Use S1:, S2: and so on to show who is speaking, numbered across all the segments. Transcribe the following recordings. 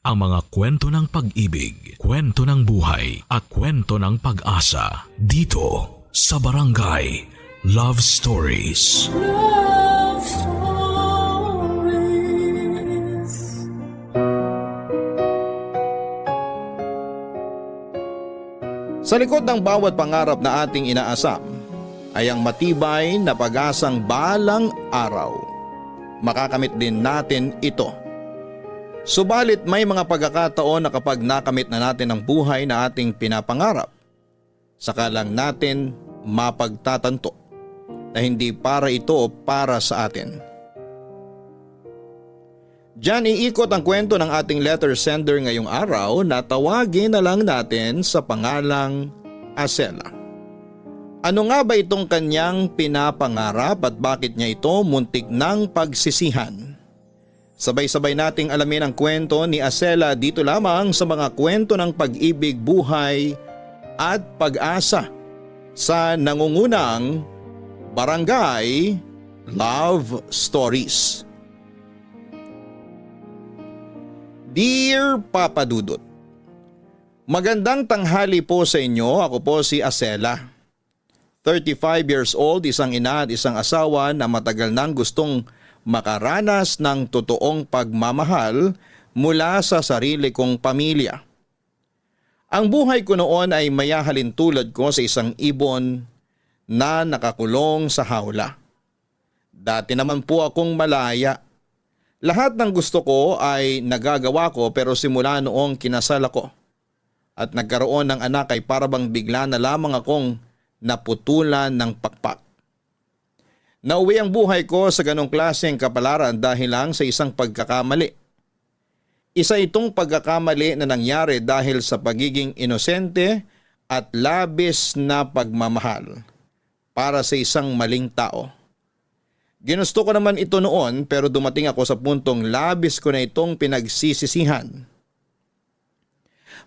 S1: Ang mga kwento ng pag-ibig, kwento ng buhay at kwento ng pag-asa dito sa Barangay Love Stories.
S2: Love Stories.
S3: Sa likod ng bawat pangarap na ating inaasam ay ang matibay na pag-asang balang araw. Makakamit din natin ito. Subalit may mga pagkakataon na kapag nakamit na natin ang buhay na ating pinapangarap, saka lang natin mapagtatanto na hindi para ito para sa atin. Diyan iikot ang kwento ng ating letter sender ngayong araw na tawagin na lang natin sa pangalang Acela. Ano nga ba itong kanyang pinapangarap at bakit niya ito muntik ng pagsisihan? Sabay-sabay nating alamin ang kwento ni Acela dito lamang sa mga kwento ng pag-ibig, buhay at pag-asa sa nangungunang Barangay Love Stories. Dear Papa Dudut, magandang tanghali po sa inyo. Ako po si Acela. 35 years old, isang ina at isang asawa na matagal nang gustong makaranas ng totoong pagmamahal mula sa sarili kong pamilya. Ang buhay ko noon ay mayahalin tulad ko sa isang ibon na nakakulong sa hawla. Dati naman po akong malaya. Lahat ng gusto ko ay nagagawa ko pero simula noong kinasal ako at nagkaroon ng anak ay parabang bigla na lamang akong naputulan ng pakpak. Nauwi ang buhay ko sa ganong klaseng kapalaran dahil lang sa isang pagkakamali. Isa itong pagkakamali na nangyari dahil sa pagiging inosente at labis na pagmamahal para sa isang maling tao. Ginusto ko naman ito noon pero dumating ako sa puntong labis ko na itong pinagsisisihan.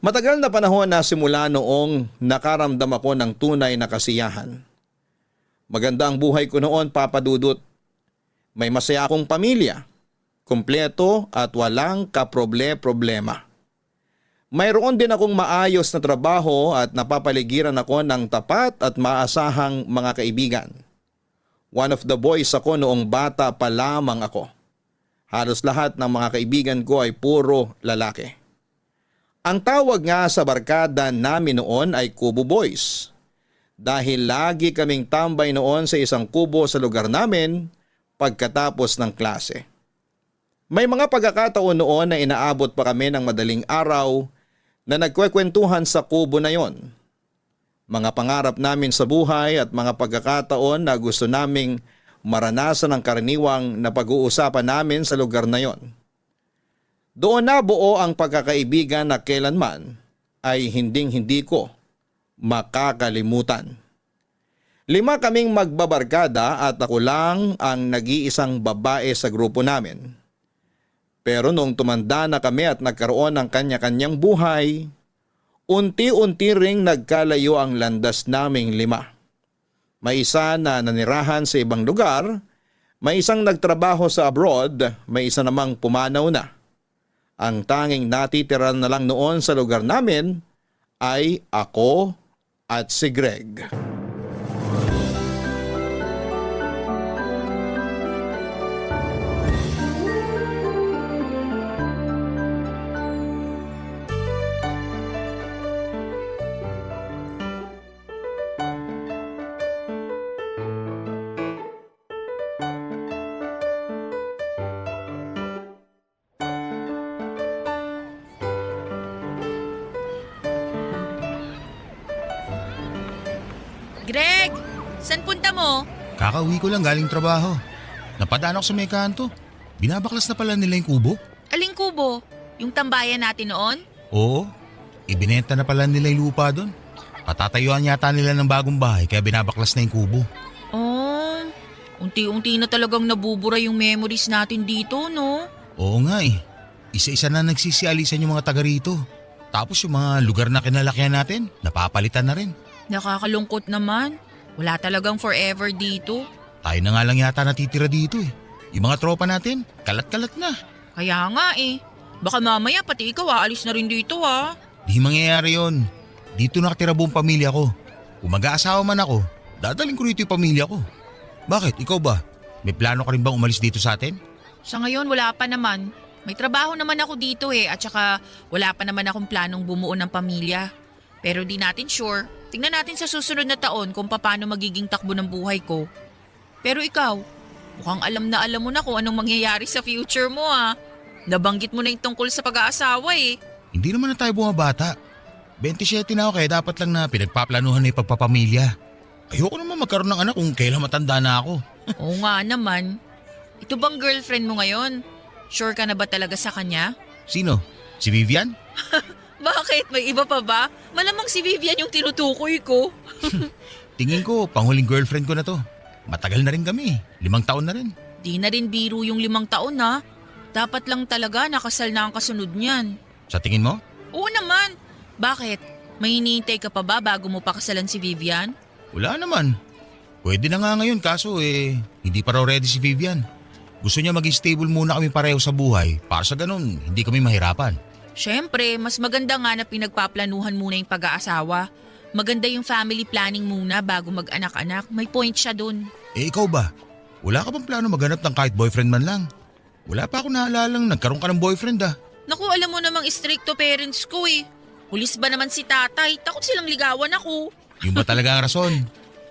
S3: Matagal na panahon na simula noong nakaramdam ako ng tunay na kasiyahan. Maganda ang buhay ko noon, Papa Dudut. May masaya akong pamilya, kumpleto at walang kaproble-problema. Mayroon din akong maayos na trabaho at napapaligiran ako ng tapat at maasahang mga kaibigan. One of the boys ako noong bata pa lamang ako. Halos lahat ng mga kaibigan ko ay puro lalaki. Ang tawag nga sa barkada namin noon ay Kubo Boys. Dahil lagi kaming tambay noon sa isang kubo sa lugar namin pagkatapos ng klase. May mga pagkakataon noon na inaabot pa kami ng madaling araw na nagkwekwentuhan sa kubo na yon. Mga pangarap namin sa buhay at mga pagkakataon na gusto naming maranasan ang karaniwang na pag-uusapan namin sa lugar na yon. Doon nabuo ang pagkakaibigan na kailanman ay hinding-hindi ko makakalimutan. 5 kaming magbabarkada at ako lang ang nag-iisang babae sa grupo namin. Pero nung tumanda na kami at nagkaroon ng kanya-kanyang buhay, unti-unti ring nagkalayo ang landas naming 5. May isa na nanirahan sa ibang lugar, may isang nagtrabaho sa abroad, may isa namang pumanaw na. Ang tanging natitira na lang noon sa lugar namin ay ako at si Greg.
S4: Greg, saan punta mo?
S5: Kakauwi ko lang galing trabaho. Napadaan ako sa may kanto. Binabaklas na pala nila yung kubo.
S4: Aling kubo? Yung tambayan natin noon?
S5: Oo, ibinenta na pala nila yung lupa doon. Patatayuan yata nila ng bagong bahay kaya binabaklas na yung kubo.
S4: Oh, unti-unti na talagang nabubura yung memories natin dito, no?
S5: Oo nga eh. Isa-isa na nagsisialisan yung mga taga rito. Tapos yung mga lugar na kinalakihan natin, napapalitan na rin.
S4: Nakakalungkot naman. Wala talagang forever dito.
S5: Tayo na nga lang yata natitira dito eh. Yung mga tropa natin, kalat-kalat na.
S4: Kaya nga eh. Baka mamaya pati ikaw aalis na rin dito ah.
S5: Di mangyayari yon. Dito nakatira buong pamilya ko. Kung mag-aasawa man ako, dadaling ko rito yung pamilya ko. Bakit? Ikaw ba? May plano ka rin bang umalis dito sa atin?
S4: Sa ngayon wala pa naman. May trabaho naman ako dito at saka wala pa naman akong planong bumuo ng pamilya. Pero di natin sure. Tingnan natin sa susunod na taon kung paano magiging takbo ng buhay ko. Pero ikaw, mukhang alam na alam mo na kung anong mangyayari sa future mo ah. Nabanggit mo na yung tungkol sa pag-aasawa eh.
S5: Hindi naman na tayo bumabata. 27 na ako kaya dapat lang na pinagpaplanuhan na yung pagpapamilya. Ayoko naman magkaroon ng anak kung kailan matanda na ako.
S4: Oo nga naman. Ito bang girlfriend mo ngayon? Sure ka na ba talaga sa kanya?
S5: Sino? Si Vivian?
S4: Bakit? May iba pa ba? Malamang si Vivian yung tinutukoy ko.
S5: Tingin ko, panghuling girlfriend ko na to. Matagal na rin kami. 5 taon na rin.
S4: Di na rin biro yung 5 taon ha. Dapat lang talaga nakasal na ang kasunod niyan.
S5: Sa tingin mo?
S4: Oo naman. Bakit? May hinihintay ka pa ba bago mo pakasalan si Vivian?
S5: Wala naman. Pwede na nga ngayon kaso hindi pa raw ready si Vivian. Gusto niya maging stable muna kami pareho sa buhay para sa ganun hindi kami mahirapan.
S4: Siyempre, mas maganda nga na pinagpaplanuhan muna yung pag-aasawa. Maganda yung family planning muna bago mag-anak-anak. May point siya dun.
S5: Ikaw ba? Wala ka bang plano maghanap ng kahit boyfriend man lang? Wala pa ako naalalang nagkaroon ka ng boyfriend ah.
S4: Naku, alam mo namang stricto parents ko eh. Pulis ba naman si tatay? Takot silang ligawan ako.
S5: Yung ba talaga ang rason?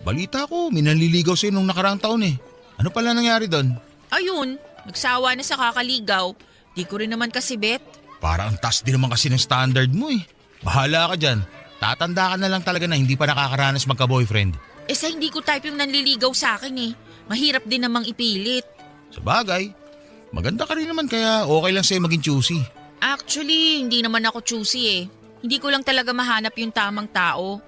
S5: Balita ko, may nanliligaw sa'yo nung nakaraang taon eh. Ano pala nangyari doon?
S4: Ayun, nagsawa na sa kakaligaw. Di ko rin naman kasi bet.
S5: Parang ang taas din naman kasi ng standard mo eh. Bahala ka dyan. Tatanda ka na lang talaga na hindi pa nakakaranas magka-boyfriend.
S4: Sa hindi ko type yung nanliligaw sa akin eh. Mahirap din namang ipilit.
S5: Sa bagay, maganda ka rin naman kaya okay lang sa'yo maging choosy.
S4: Actually, hindi naman ako choosy eh. Hindi ko lang talaga mahanap yung tamang tao.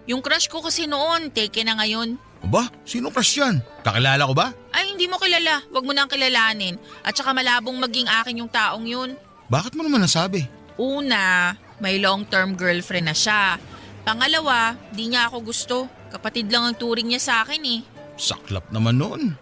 S4: Yung crush ko kasi noon, taken na ngayon.
S5: Aba, sino crush yan? Kakilala ko ba?
S4: Ay, hindi mo kilala. Huwag mo nang kilalanin. At saka malabong maging akin yung taong yun.
S5: Bakit mo naman nasabi?
S4: Una, may long-term girlfriend na siya. Pangalawa, di niya ako gusto. Kapatid lang ang turing niya sa akin eh.
S5: Saklap naman noon.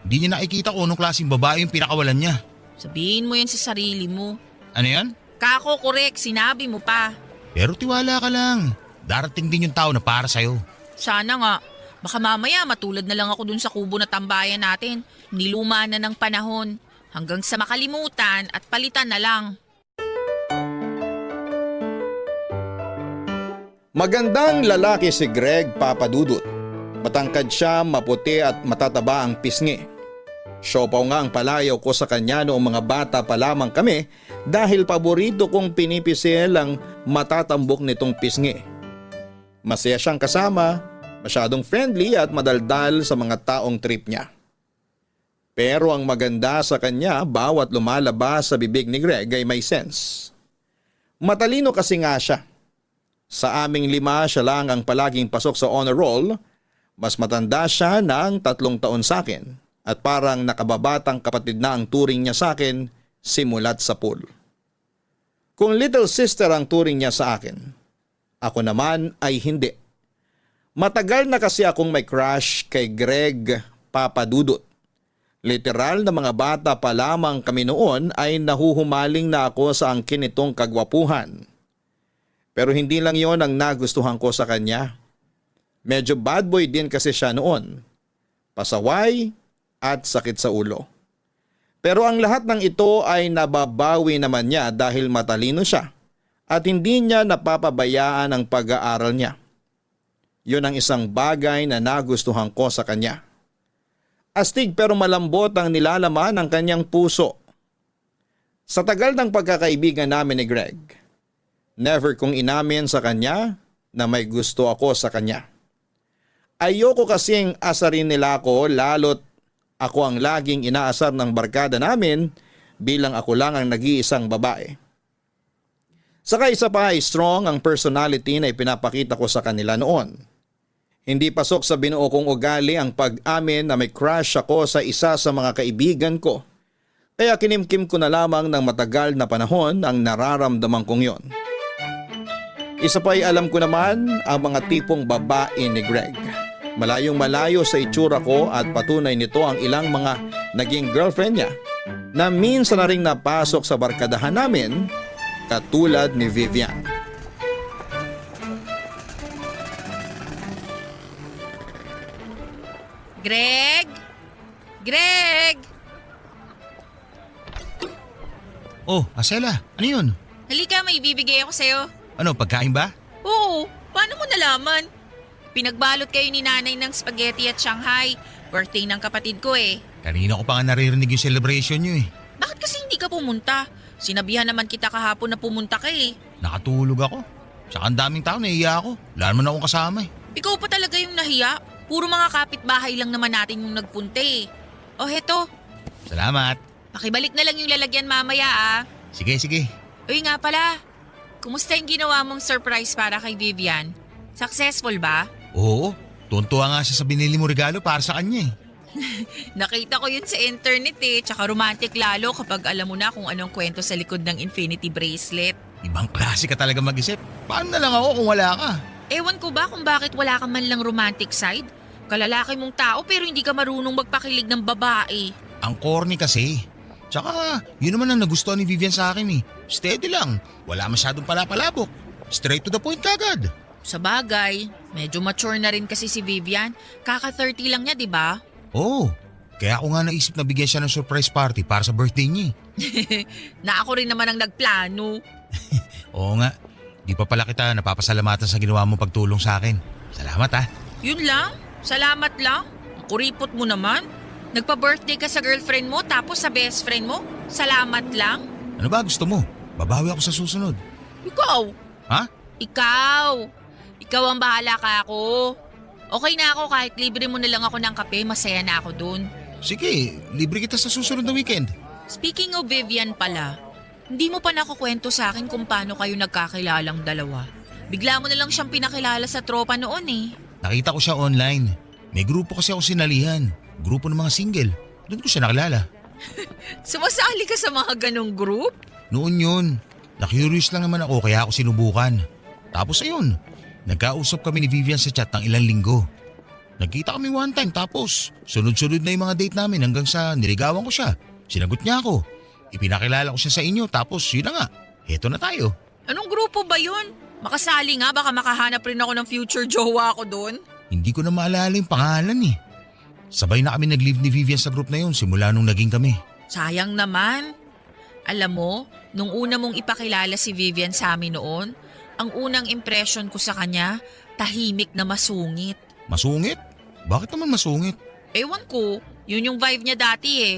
S5: Hindi niya nakikita kung anong klaseng babae yung pinakawalan niya.
S4: Sabihin mo yan sa sarili mo.
S5: Ano yan?
S4: Kako, correct. Sinabi mo pa.
S5: Pero tiwala ka lang. Darating din yung tao na para sa'yo.
S4: Sana nga. Baka mamaya matulad na lang ako dun sa kubo na tambayan natin. Niluma na ng panahon. Hanggang sa makalimutan at palitan na lang.
S3: Magandang lalaki si Greg Papadudut. Matangkad siya, maputi at matataba ang pisngi. Siopaw nga ang palayaw ko sa kanya noong mga bata pa lamang kami dahil paborito kong pinipisil ang matatambok nitong pisngi. Masaya siyang kasama, masyadong friendly at madaldal sa mga taong trip niya. Pero ang maganda sa kanya bawat lumalabas sa bibig ni Greg ay may sense. Matalino kasi nga siya. Sa aming 5 siya lang ang palaging pasok sa honor roll. Mas matanda siya ng 3 taon sa akin at parang nakababatang kapatid na ang turing niya sa akin simulat sa pool. Kung little sister ang turing niya sa akin, ako naman ay hindi. Matagal na kasi akong may crush kay Greg Papadudut. Literal na mga bata pa lamang kami noon ay nahuhumaling na ako sa angkin nitong kagwapuhan. Pero hindi lang yon ang nagustuhan ko sa kanya. Medyo bad boy din kasi siya noon. Pasaway at sakit sa ulo. Pero ang lahat ng ito ay nababawi naman niya dahil matalino siya at hindi niya napapabayaan ang pag-aaral niya. Yun ang isang bagay na nagustuhan ko sa kanya. Astig pero malambot ang nilalaman ng kanyang puso. Sa tagal ng pagkakaibigan namin ni Greg, never kong inamin sa kanya na may gusto ako sa kanya. Ayoko kasing asarin nila ako lalo't ako ang laging inaasar ng barkada namin bilang ako lang ang nag-iisang babae. Saka isa pa ay strong ang personality na ipinapakita ko sa kanila noon. Hindi pasok sa binuo kong ugali ang pag-amin na may crush ako sa isa sa mga kaibigan ko. Kaya kinimkim ko na lamang ng matagal na panahon ang nararamdaman kong yon. Isa pa ay alam ko naman ang mga tipong babae ni Greg. Malayong malayo sa itsura ko at patunay nito ang ilang mga naging girlfriend niya. na minsan na ring napasok sa barkadahan namin katulad ni Vivian.
S4: Greg? Greg!
S5: Oh, Asela, ano yun?
S4: Halika, may ibibigay ako sa'yo.
S5: Ano, pagkain ba?
S4: Oo, paano mo nalaman? Pinagbalot kayo ni nanay ng spaghetti at Shanghai. Birthday ng kapatid ko eh.
S5: Kanina ko pa nga naririnig yung celebration nyo eh.
S4: Bakit kasi hindi ka pumunta? Sinabihan naman kita kahapon na pumunta ka eh.
S5: Nakatulog ako. Tsaka ang daming tao, naiiya ako. Wala naman akong kasama eh.
S4: Ikaw pa talaga yung nahiya. Puro mga kapitbahay lang naman natin yung nagpunta eh. O heto,
S5: Salamat.
S4: pakibalik na lang yung lalagyan mamaya ah.
S5: Sige, sige.
S4: Uy nga pala, kumusta yung ginawa mong surprise para kay Vivian? Successful ba?
S5: Oo, tuntua nga siya sa binili mo regalo para sa kanya eh.
S4: Nakita ko yun sa internet eh, tsaka romantic lalo kapag alam mo na kung anong kwento sa likod ng infinity bracelet.
S5: Ibang klase ka talaga mag-isip. Paano na lang ako kung wala ka?
S4: Ewan ko ba kung bakit wala ka man lang romantic side? Kalalaki mong tao pero hindi ka marunong magpakilig ng babae.
S5: Ang corny kasi. Tsaka, yun naman ang nagustuhan ni Vivian sa akin eh. Steady lang. Wala masyadong palapalabok. Straight to the point kagad.
S4: Sa bagay, medyo mature na rin kasi si Vivian. Kaka-30 lang niya, di ba?
S5: Oo. Kaya ako nga naisip na bigyan siya ng surprise party para sa birthday niya eh.
S4: Na ako rin naman ang nagplano.
S5: Oo nga. Di pa pala kita napapasalamatan sa ginawa mong pagtulong sa akin. Salamat ah.
S4: Yun lang? Salamat lang? Ang kuripot mo naman. Nagpa-birthday ka sa girlfriend mo tapos sa best friend mo? Salamat lang?
S5: Ano ba gusto mo? Babawi ako sa susunod.
S4: Ikaw?
S5: Ha?
S4: Ikaw? Ikaw ang bahala ka ako. Okay na ako kahit libre mo na lang ako ng kape, masaya na ako dun.
S5: Sige, libre kita sa susunod na weekend.
S4: Speaking of Vivian pala, hindi mo pa nakukwento sa akin kung paano kayo nagkakilalang dalawa. Bigla mo na lang siyang pinakilala sa tropa noon eh.
S5: Nakita ko siya online. May grupo kasi ako sinalihan. Grupo ng mga single. Doon ko siya nakilala.
S4: Sumasali ka sa mga ganong group?
S5: Noon yun. Na-curious lang naman ako kaya ako sinubukan. Tapos ayun, nagkausap kami ni Vivian sa chat ng ilang linggo. Nagkita kami one time tapos sunod-sunod na yung mga date namin hanggang sa niligawan ko siya. Sinagot niya ako. Ipinakilala ko siya sa inyo tapos yun na nga. Heto na tayo.
S4: Anong grupo ba yun? Makasali nga, baka makahanap rin ako ng future jowa ko doon.
S5: Hindi ko na maalala yung pangalan eh. Sabay na kami nag-live ni Vivian sa group na yun simula nung naging kami.
S4: Sayang naman. Alam mo, nung una mong ipakilala si Vivian sa amin noon, ang unang impression ko sa kanya, tahimik na masungit.
S5: Masungit? Bakit naman masungit?
S4: Ewan ko, yun yung vibe niya dati eh.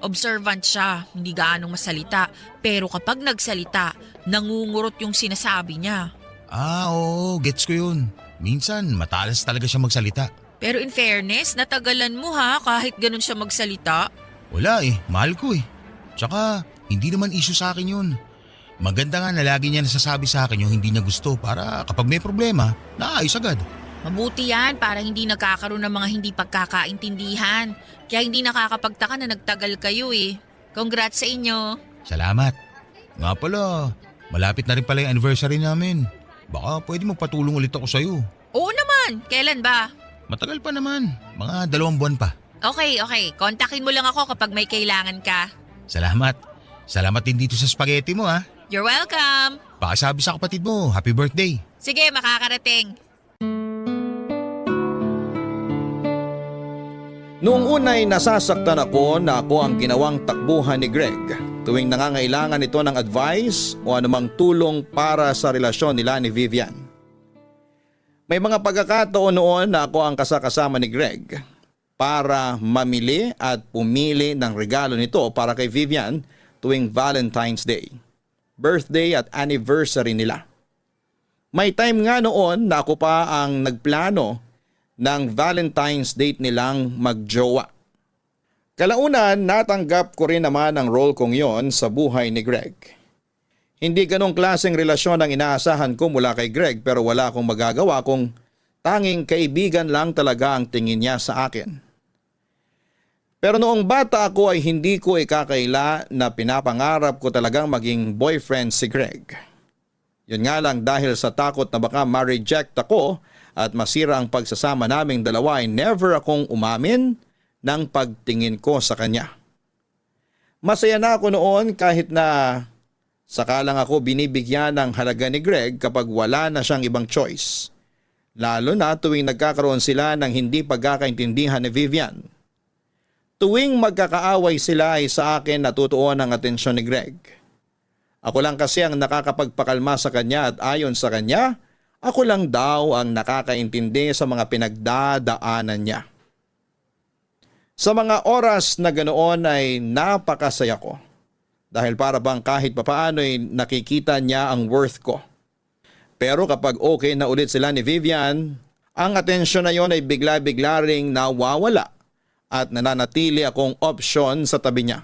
S4: Observant siya, hindi gaanong masalita. Pero kapag nagsalita, nangungurot yung sinasabi niya.
S5: Ah, oo, gets ko yun. Minsan, matalas talaga siya magsalita.
S4: Pero in fairness, natagalan mo ha kahit ganun siya magsalita.
S5: Wala eh, mahal ko eh. Tsaka, hindi naman issue sa akin yun. Maganda nga na lagi niya nasasabi sa akin yung hindi niya gusto para kapag may problema, naayos agad.
S4: Mabuti yan para hindi nagkakaroon ng mga hindi pagkakaintindihan. Kaya hindi nakakapagtaka na nagtagal kayo eh. Congrats sa inyo.
S5: Salamat. Nga pala, malapit na rin pala yung anniversary namin. Baka pwede magpatulong ulit ako sa'yo.
S4: Oo naman, kailan ba?
S5: Matagal pa naman, mga 2 buwan pa.
S4: Okay. Kontakin mo lang ako kapag may kailangan ka.
S5: Salamat. Salamat din dito sa spaghetti mo ha.
S4: You're welcome.
S5: Baka sabi sa kapatid mo, happy birthday.
S4: Sige, makakarating.
S3: Noong unay nasasaktan ako na ako ang ginawang takbuhan ni Greg tuwing nangangailangan ito ng advice o anumang tulong para sa relasyon nila ni Vivian. May mga pagkakataon noon na ako ang kasakasama ni Greg para mamili at pumili ng regalo nito para kay Vivian tuwing Valentine's Day, birthday at anniversary nila. May time nga noon na ako pa ang nagplano ng Valentine's date nilang magjowa. Kalaunan, natanggap ko rin naman ang role kong yon sa buhay ni Greg. Hindi ganong klaseng relasyon ang inaasahan ko mula kay Greg pero wala akong magagawa kung tanging kaibigan lang talaga ang tingin niya sa akin. Pero noong bata ako ay hindi ko ikakaila na pinapangarap ko talagang maging boyfriend si Greg. Yun nga lang dahil sa takot na baka ma-reject ako at masira ang pagsasama naming dalawa ay never akong umamin ng pagtingin ko sa kanya. Masaya na ako noon kahit na sakalang ako binibigyan ng halaga ni Greg kapag wala na siyang ibang choice. Lalo na tuwing nagkakaroon sila ng hindi pagkakaintindihan ni Vivian. Tuwing magkakaaway sila ay sa akin natutuon ang atensyon ni Greg. Ako lang kasi ang nakakapagpakalma sa kanya at ayon sa kanya, ako lang daw ang nakakaintindi sa mga pinagdadaanan niya. Sa mga oras na ganoon ay napakasaya ko dahil para bang kahit papaano ay nakikita niya ang worth ko. Pero kapag okay na ulit sila ni Vivian, ang atensyon na yon ay bigla-bigla ring nawawala at nananatili akong opsyon sa tabi niya.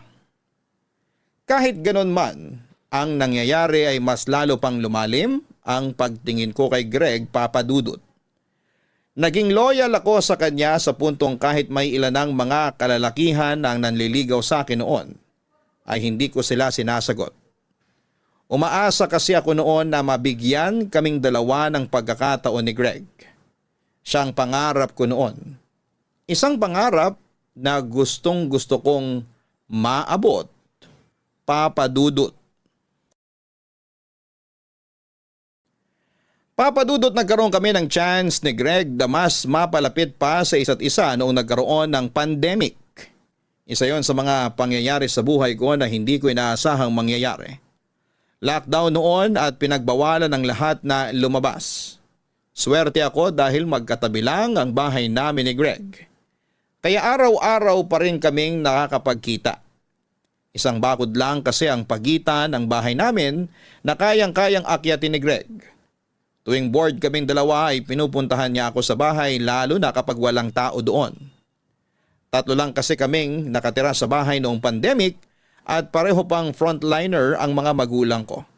S3: Kahit ganon man, ang nangyayari ay mas lalo pang lumalim ang pagtingin ko kay Greg Papadudot. Naging loyal ako sa kanya sa puntong kahit may ilanang mga kalalakihan ang nanliligaw sa akin noon, ay hindi ko sila sinasagot. Umaasa kasi ako noon na mabigyan kaming dalawa ng pagkakataon ni Greg. Siyang pangarap ko noon. Isang pangarap na gustong gusto kong maabot. Papadudot. Papadudot, nagkaroon kami ng chance ni Greg na mas mapalapit pa sa isa't isa noong nagkaroon ng pandemic. Isa yon sa mga pangyayari sa buhay ko na hindi ko inaasahang mangyayari. Lockdown noon at pinagbawalan ng lahat na lumabas. Swerte ako dahil magkatabi lang ang bahay namin ni Greg. Kaya araw-araw pa rin kaming nakakapagkita. Isang bakod lang kasi ang pagitan ng bahay namin na kayang-kayang akyatin ni Greg. Tuwing bored kaming dalawa ay pinupuntahan niya ako sa bahay lalo na kapag walang tao doon. 3 lang kasi kaming nakatira sa bahay noong pandemic at pareho pang frontliner ang mga magulang ko.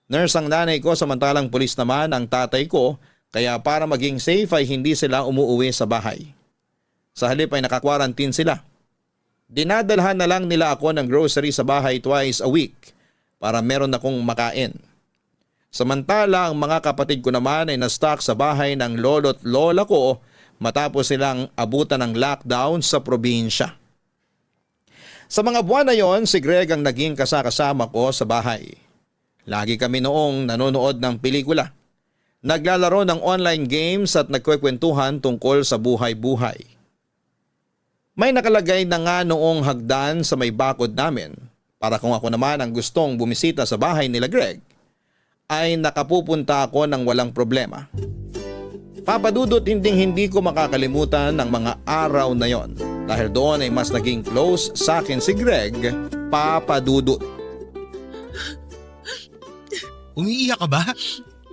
S3: Nurse ang nanay ko samantalang pulis naman ang tatay ko kaya para maging safe ay hindi sila umuuwi sa bahay. Sa halip ay naka-quarantine sila. Dinadalhan na lang nila ako ng grocery sa bahay twice a week para meron akong makain. Samantala ang mga kapatid ko naman ay na-stuck sa bahay ng lolo't lola ko matapos silang abutan ng lockdown sa probinsya. Sa mga buwan na yon, si Greg ang naging kasakasama ko sa bahay. Lagi kami noong nanonood ng pelikula. Naglalaro ng online games at nagkwekwentuhan tungkol sa buhay-buhay. May nakalagay na nga noong hagdan sa may bakod namin para kung ako naman ang gustong bumisita sa bahay nila Greg, ay nakapupunta ako ng walang problema. Papadudot, hindi ko makakalimutan ang mga araw na yon dahil doon ay mas naging close sa akin si Greg Papadudot.
S5: Umiiyak ka ba?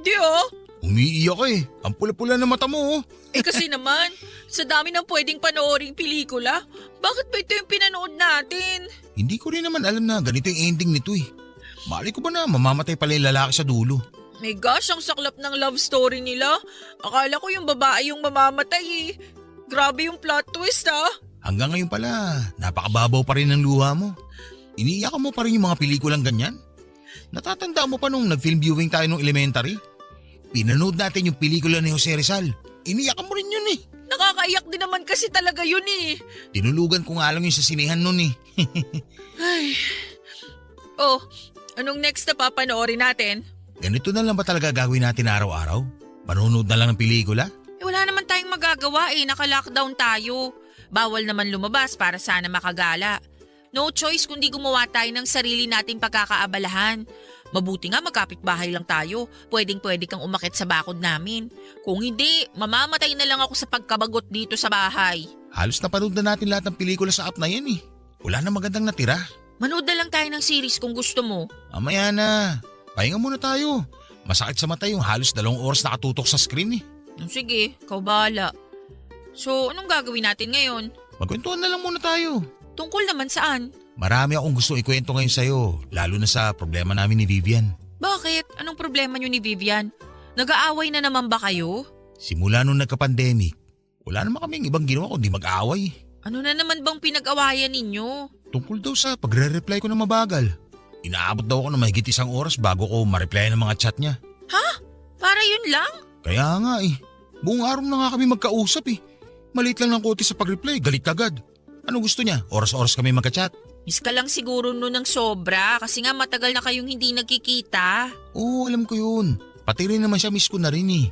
S4: Di oh.
S5: Umiiyak ka eh. Ang pula-pula na mata mo oh.
S4: Eh kasi naman, sa dami ng pwedeng panooring pelikula, bakit ba ito yung pinanood natin?
S5: Hindi ko rin naman alam na ganito yung ending nito eh. Mali ko ba na mamamatay pala yung lalaki sa dulo?
S4: My gosh, ang saklap ng love story nila. Akala ko yung babae yung mamamatay eh. Grabe yung plot twist ah.
S5: Hanggang ngayon pala, napakababaw pa rin ng luha mo. Iniiyakan mo pa rin yung mga pelikulang ganyan? Natatandaan mo pa nung nag-film viewing tayo nung elementary? Pinanood natin yung pelikula ni Jose Rizal. Iniyakan mo rin yun eh.
S4: Nakakaiyak din naman kasi talaga yun eh.
S5: Tinulugan ko nga lang yung sa sinehan nun eh.
S4: Ay. Oh, anong next na papanoorin natin?
S5: Ganito na lang ba talaga gagawin natin araw-araw? Manonood na lang ng pelikula?
S4: Eh wala naman tayong magagawa eh, naka-lockdown tayo. Bawal naman lumabas para sana makagala. No choice kundi gumawa tayo ng sarili nating pagkakaabalahan. Mabuti nga magkapit-bahay lang tayo. Pwedeng-pwede kang umakit sa bakod namin. Kung hindi, mamamatay na lang ako sa pagkabagot dito sa bahay.
S5: Halos napanood na natin lahat ng pelikula sa app na yan eh. Wala na magandang natira.
S4: Manood na lang tayo ng series kung gusto mo.
S5: Mamaya na. Pahinga muna tayo. Masakit sa mata yung halos 2 oras nakatutok sa screen eh.
S4: Sige, ikaw bahala. So, anong gagawin natin ngayon?
S5: Magkwentuhan na lang muna tayo.
S4: Tungkol naman saan?
S5: Marami akong gustong ikwento ngayon sa'yo, lalo na sa problema namin ni Vivian.
S4: Bakit? Anong problema niyo ni Vivian? Nag-aaway na naman ba kayo?
S5: Simula nung nagka-pandemic, wala naman kaming ibang ginawa kundi mag-aaway.
S4: Ano na naman bang pinag-awayan ninyo?
S5: Tungkol daw sa pagre-reply ko na mabagal. Inaabot daw ako ng mahigit 1 oras bago ko ma-reply ng mga chat niya.
S4: Ha? Para yun lang?
S5: Kaya nga eh. Buong araw na nga kami magkausap eh. Maliit lang ng konti sa pag-reply, galit agad. Ano gusto niya? Oras-oras kami magka-chat.
S4: Miss ka lang siguro nun ng sobra kasi nga matagal na kayong hindi nagkikita.
S5: Oo, alam ko yun. Pati rin naman siya, miss ko na rin eh.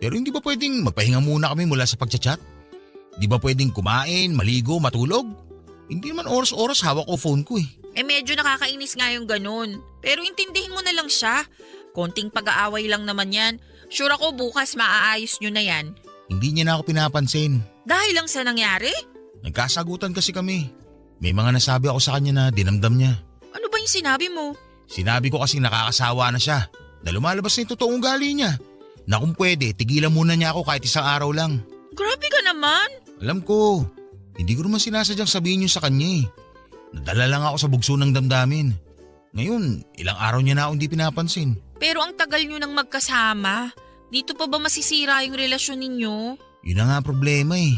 S5: Pero hindi ba pwedeng magpahinga muna kami mula sa pagchat-chat? Di ba pwedeng kumain, maligo, matulog? Hindi naman oras-oras hawak ko phone ko eh.
S4: Medyo nakakainis nga yung ganun. Pero intindihin mo na lang siya. Konting pag-aaway lang naman yan. Sure ako bukas maaayos nyo na yan.
S5: Hindi niya na ako pinapansin.
S4: Dahil lang sa nangyari?
S5: Nagkasagutan kasi kami. May mga nasabi ako sa kanya na dinamdam niya.
S4: Ano ba yung sinabi mo?
S5: Sinabi ko kasi nakakasawa na siya. Na lumalabas na yung totoong ugali niya. Na kung pwede, tigilan muna niya ako kahit isang araw lang.
S4: Grabe ka naman.
S5: Alam ko, hindi ko naman sinasadyang sabihin yun sa kanya eh. Nadala lang ako sa bugso ng damdamin. Ngayon, ilang araw niya na ako hindi pinapansin.
S4: Pero ang tagal nyo nang magkasama. Dito pa ba masisira yung relasyon ninyo?
S5: Yun na nga problema eh.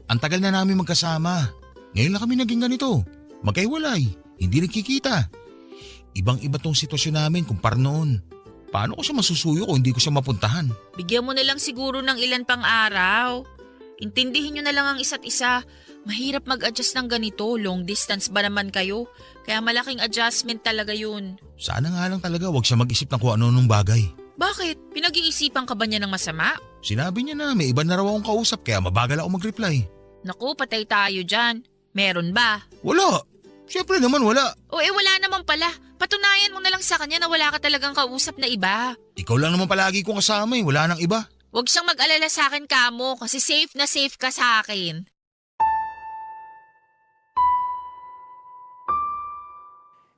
S5: Ang tagal na namin magkasama. Ngayon lang kami naging ganito. Magkahiwalay, hindi nagkikita. Ibang-iba tong sitwasyon namin kumpara noon. Paano ko siya masusuyo kung hindi ko siya mapuntahan?
S4: Bigyan mo na lang siguro ng ilan pang araw. Intindihin nyo na lang ang isa't isa. Mahirap mag-adjust ng ganito. Long distance ba naman kayo? Kaya malaking adjustment talaga yun.
S5: Sana nga lang talaga wag siya mag-isip ng kung ano-anong bagay.
S4: Bakit? Pinag-iisipan ka ba niya ng masama?
S5: Sinabi niya na may iba na raw akong kausap kaya mabagal ako mag-reply.
S4: Naku, patay tayo dyan. Meron ba?
S5: Wala. Siyempre naman wala.
S4: Wala naman pala. Patunayan mo na lang sa kanya na wala ka talagang kausap na iba.
S5: Ikaw lang naman palagi kong kasama eh. Wala nang iba.
S4: Huwag siyang mag-alala sa akin, Kamo, kasi safe na safe ka sa akin.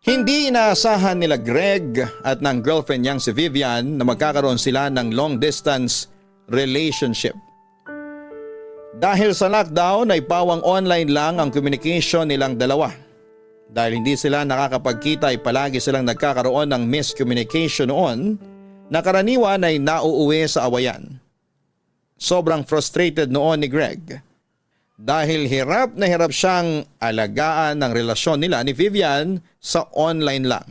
S3: Hindi inaasahan nila Greg at ng girlfriend niyang si Vivian na magkakaroon sila ng long distance relationship. Dahil sa lockdown ay pawang online lang ang communication nilang dalawa. Dahil hindi sila nakakapagkita ay palagi silang nagkakaroon ng miscommunication noon na karaniwan ay nauuwi sa awayan. Sobrang frustrated noon ni Greg dahil hirap na hirap siyang alagaan ng relasyon nila ni Vivian sa online lang.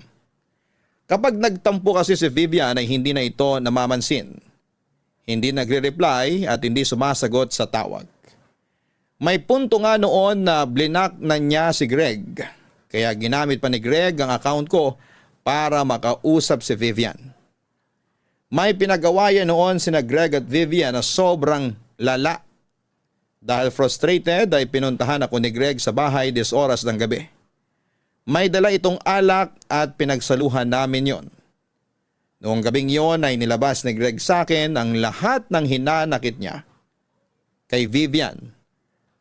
S3: Kapag nagtampo kasi si Vivian ay hindi na ito namamansin. Hindi nagre-reply at hindi sumasagot sa tawag. May punto nga noon na blinak na niya si Greg. Kaya ginamit pa ni Greg ang account ko para makausap si Vivian. May pinagawayan noon sina Greg at Vivian na sobrang lala. Dahil frustrated ay pinuntahan ako ni Greg sa bahay 10 oras ng gabi. May dala itong alak at pinagsaluhan namin yon. Noong gabing yon ay nilabas ni Greg sa akin ang lahat ng hinanakit niya kay Vivian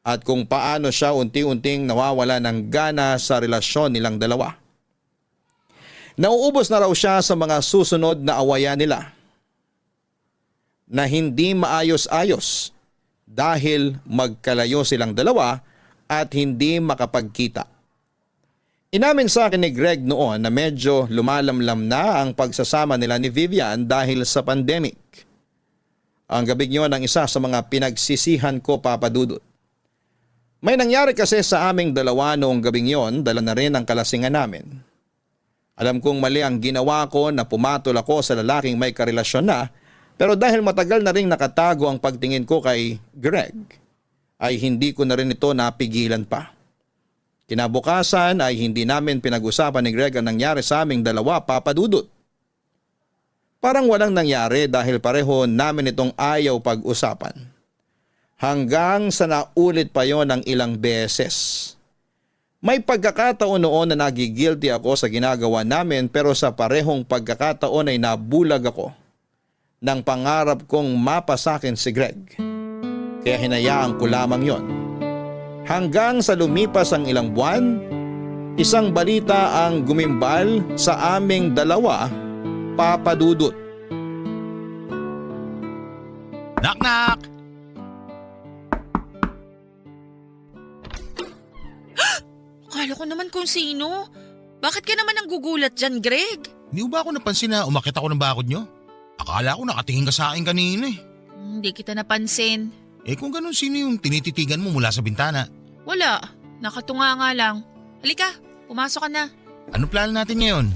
S3: at kung paano siya unti-unting nawawala ng gana sa relasyon nilang dalawa. Nauubos na raw siya sa mga susunod na awayan nila na hindi maayos-ayos dahil magkalayo silang dalawa at hindi makapagkita. Inamin sa akin ni Greg noon na medyo lumalamlam na ang pagsasama nila ni Vivian dahil sa pandemic. Ang gabing yun ang isa sa mga pinagsisihan ko, Papa Dudut. May nangyari kasi sa aming dalawa noong gabing yon, dala na rin ang kalasingan namin. Alam kong mali ang ginawa ko na pumatol ako sa lalaking may karelasyon na, pero dahil matagal na rin nakatago ang pagtingin ko kay Greg, ay hindi ko na rin ito napigilan pa. Kinabukasan ay hindi namin pinag-usapan ni Greg ang nangyari sa aming dalawa, Papa Dudut. Parang walang nangyari dahil pareho namin itong ayaw pag-usapan. Hanggang sa naulit pa yon ng ilang beses. May pagkakataon noon na nagigilty ako sa ginagawa namin pero sa parehong pagkakataon ay nabulag ako ng pangarap kong mapasakin si Greg. Kaya hinayaan ko lamang yon. Hanggang sa lumipas ang ilang buwan, isang balita ang gumimbal sa aming dalawa, Papa Dudut.
S5: Knock-knock!
S4: Akala ko naman kung sino. Bakit ka naman ang gugulat dyan, Greg?
S5: Hindi ba ako napansin na umakit ako ng bakod nyo? Akala ko nakatingin ka sa akin kanina eh.
S4: Hindi kita napansin.
S5: Eh kung ganun, sino yung tinititigan mo mula sa bintana?
S4: Wala. Nakatunga nga lang. Halika, pumasok ka na.
S5: Anong plano natin ngayon?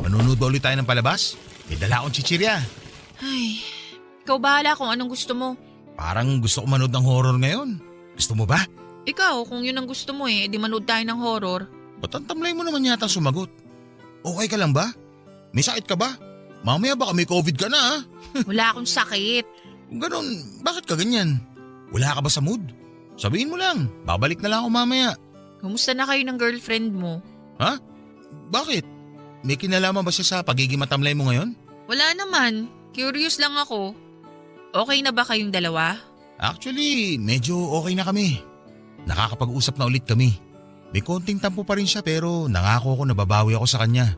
S5: Manunood ba ulit tayo ng palabas? May dala akong chichirya.
S4: Ay, ikaw bahala kung anong gusto mo.
S5: Parang gusto ko manood ng horror ngayon. Gusto mo ba?
S4: Ikaw, kung yun ang gusto mo di manood tayo ng horror.
S5: Ba't ang tamlay mo naman yata sumagot? Okay ka lang ba? May sakit ka ba? Mamaya baka may COVID ka na ha?
S4: Wala akong sakit.
S5: Kung ganun, bakit ka ganyan? Wala ka ba sa mood? Sabihin mo lang, babalik na lang ako mamaya.
S4: Kumusta na kayo ng girlfriend mo?
S5: Ha? Bakit? May kinalaman ba siya sa pagiging matamlay mo ngayon?
S4: Wala naman. Curious lang ako. Okay na ba kayong dalawa?
S5: Actually, medyo okay na kami. Nakakapag-usap na ulit kami. May konting tampo pa rin siya pero nangako ko na babawi ako sa kanya.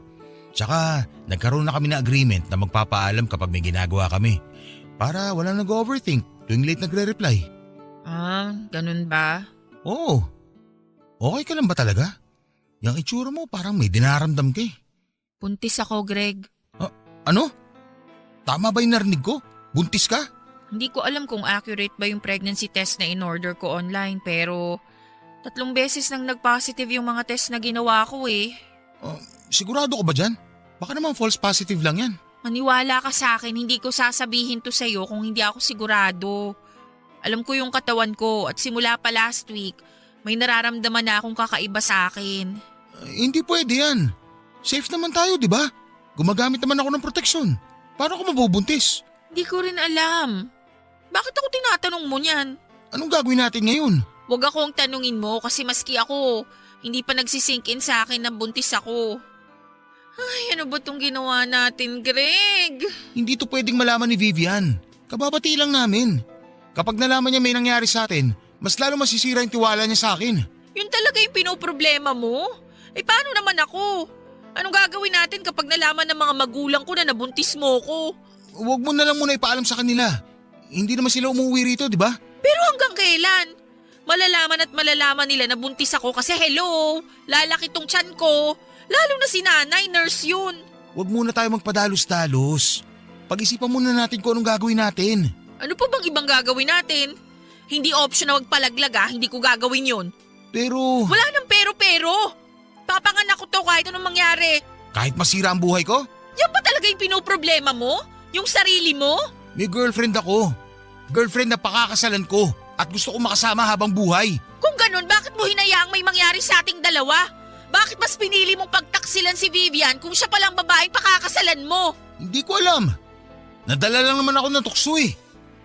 S5: Tsaka nagkaroon na kami na agreement na magpapaalam kapag may ginagawa kami. Para walang nag-overthink tuwing late nagre-reply.
S4: Ganun ba?
S5: Oo. Okay ka lang ba talaga? Yung itsura mo parang may dinaramdam ka eh.
S4: Buntis ako, Greg.
S5: Ano? Tama ba yung narinig ko? Buntis ka?
S4: Hindi ko alam kung accurate ba yung pregnancy test na in-order ko online pero 3 beses nang nag-positive yung mga test na ginawa ko eh.
S5: Sigurado ka ba dyan? Baka naman false positive lang yan.
S4: Maniwala ka sa akin, hindi ko sasabihin to sa'yo kung hindi ako sigurado. Alam ko yung katawan ko at simula pa last week, may nararamdaman na akong kakaiba sa akin.
S5: Hindi pwede yan. Safe naman tayo, di ba? Gumagamit naman ako ng proteksyon. Paano ka mabubuntis?
S4: Hindi ko rin alam. Bakit ako tinatanong mo niyan?
S5: Anong gagawin natin ngayon?
S4: Huwag akong tanungin mo kasi maski ako, hindi pa nagsisink in sa akin na buntis ako. Ay, ano ba itong ginawa natin, Greg?
S5: Hindi to pwedeng malaman ni Vivian. Kababati lang namin. Kapag nalaman niya may nangyari sa atin, mas lalo masisira yung tiwala niya sa akin.
S4: Yun talaga yung pinoproblema mo? Eh paano naman ako? Anong gagawin natin kapag nalaman ng mga magulang ko na nabuntis mo ko?
S5: Huwag mo na lang muna ipaalam sa kanila. Hindi naman sila umuwi rito, di ba?
S4: Pero hanggang kailan? Malalaman nila na buntis ako kasi hello, lalaki tong tiyan ko. Lalo na si nanay, nurse yun.
S5: Huwag muna tayo magpadalos-dalos. Pag-isipan muna natin kung anong gagawin natin.
S4: Ano pa bang ibang gagawin natin? Hindi option na magpalaglag hindi ko gagawin yun.
S5: Pero…
S4: Wala nang pero-pero. Papanganak ko to kahit anong mangyari.
S5: Kahit masira ang buhay ko?
S4: Yan ba talaga yung pinoproblema mo? Yung sarili mo?
S5: May girlfriend ako. Girlfriend na pakakasalan ko at gusto ko makasama habang buhay.
S4: Kung ganun, bakit mo hinayaang may mangyari sa ating dalawa? Bakit mas pinili mong pagtaksilan si Vivian kung siya palang babaeng pakakasalan mo?
S5: Hindi ko alam. Nadala lang naman ako ng tukso eh.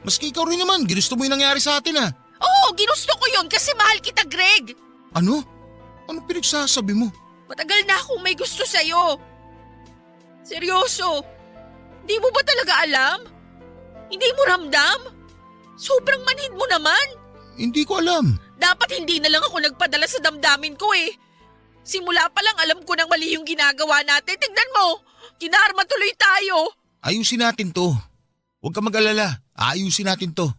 S5: Maski ikaw rin naman, ginusto mo yung nangyari sa atin ah.
S4: Oo, ginusto ko yun kasi mahal kita, Greg.
S5: Ano? Ano pinagsasabi mo?
S4: Matagal na akong may gusto sa'yo. Seryoso. Di mo ba talaga alam? Hindi mo ramdam? Sobrang manhid mo naman.
S5: Hindi ko alam.
S4: Dapat hindi na lang ako nagpadala sa damdamin ko eh. Simula pa lang alam ko nang mali yung ginagawa natin. Tignan mo, kinarma tuloy tayo.
S5: Ayusin natin to. Huwag ka mag-alala. Ayusin natin to.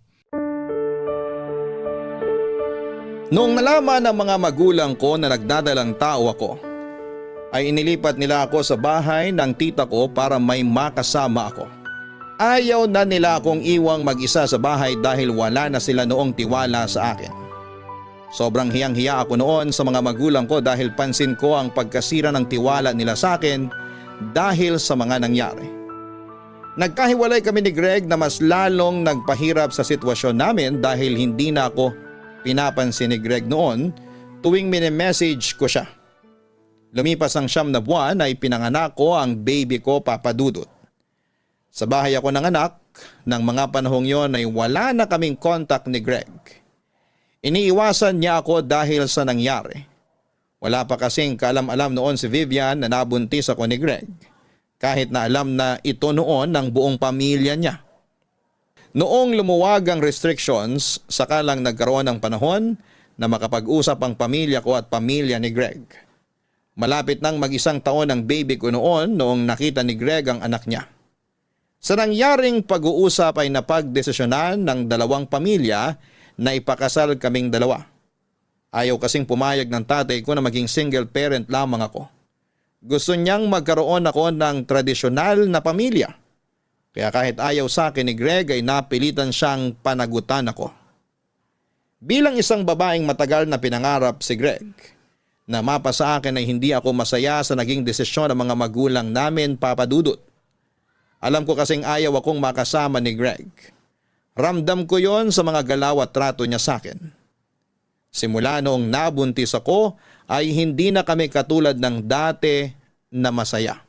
S3: Noong nalaman ng mga magulang ko na nagdadalang tao ako, ay inilipat nila ako sa bahay ng tita ko para may makasama ako. Ayaw na nila akong iwang mag-isa sa bahay dahil wala na sila noong tiwala sa akin. Sobrang hiyang-hiya ako noon sa mga magulang ko dahil pansin ko ang pagkasira ng tiwala nila sa akin dahil sa mga nangyari. Nagkahiwalay kami ni Greg na mas lalong nagpahirap sa sitwasyon namin dahil hindi na ako pinapansin ni Greg noon tuwing mini-message ko siya. Lumipas ang 9 na buwan ay pinanganak ko ang baby ko, Papa Dudut. Sa bahay ako nanganak, ng mga panahong yon ay wala na kaming contact ni Greg. Iniiwasan niya ako dahil sa nangyari. Wala pa kasing kaalam-alam noon si Vivian na nabuntis ako ni Greg. Kahit na alam na ito noon ng buong pamilya niya. Noong lumuwag ang restrictions, saka lang nagkaroon ng panahon na makapag-usap ang pamilya ko at pamilya ni Greg. Malapit nang mag-1 taon ang baby ko noon noong nakita ni Greg ang anak niya. Sa nangyaring pag-uusap ay napagdesisyonan ng dalawang pamilya na ipakasal kaming dalawa. Ayaw kasing pumayag ng tatay ko na maging single parent lamang ako. Gusto niyang magkaroon ako ng tradisyonal na pamilya. Kaya kahit ayaw sa akin ni Greg ay napilitan siyang panagutan ako. Bilang isang babaeng matagal na pinangarap si Greg, na mapa sa akin ay hindi ako masaya sa naging desisyon ng mga magulang namin, Papa Dudut. Alam ko kasing ayaw akong makasama ni Greg. Ramdam ko yon sa mga galaw at trato niya sa akin. Simula noong nabuntis ako ay hindi na kami katulad ng dati na masaya.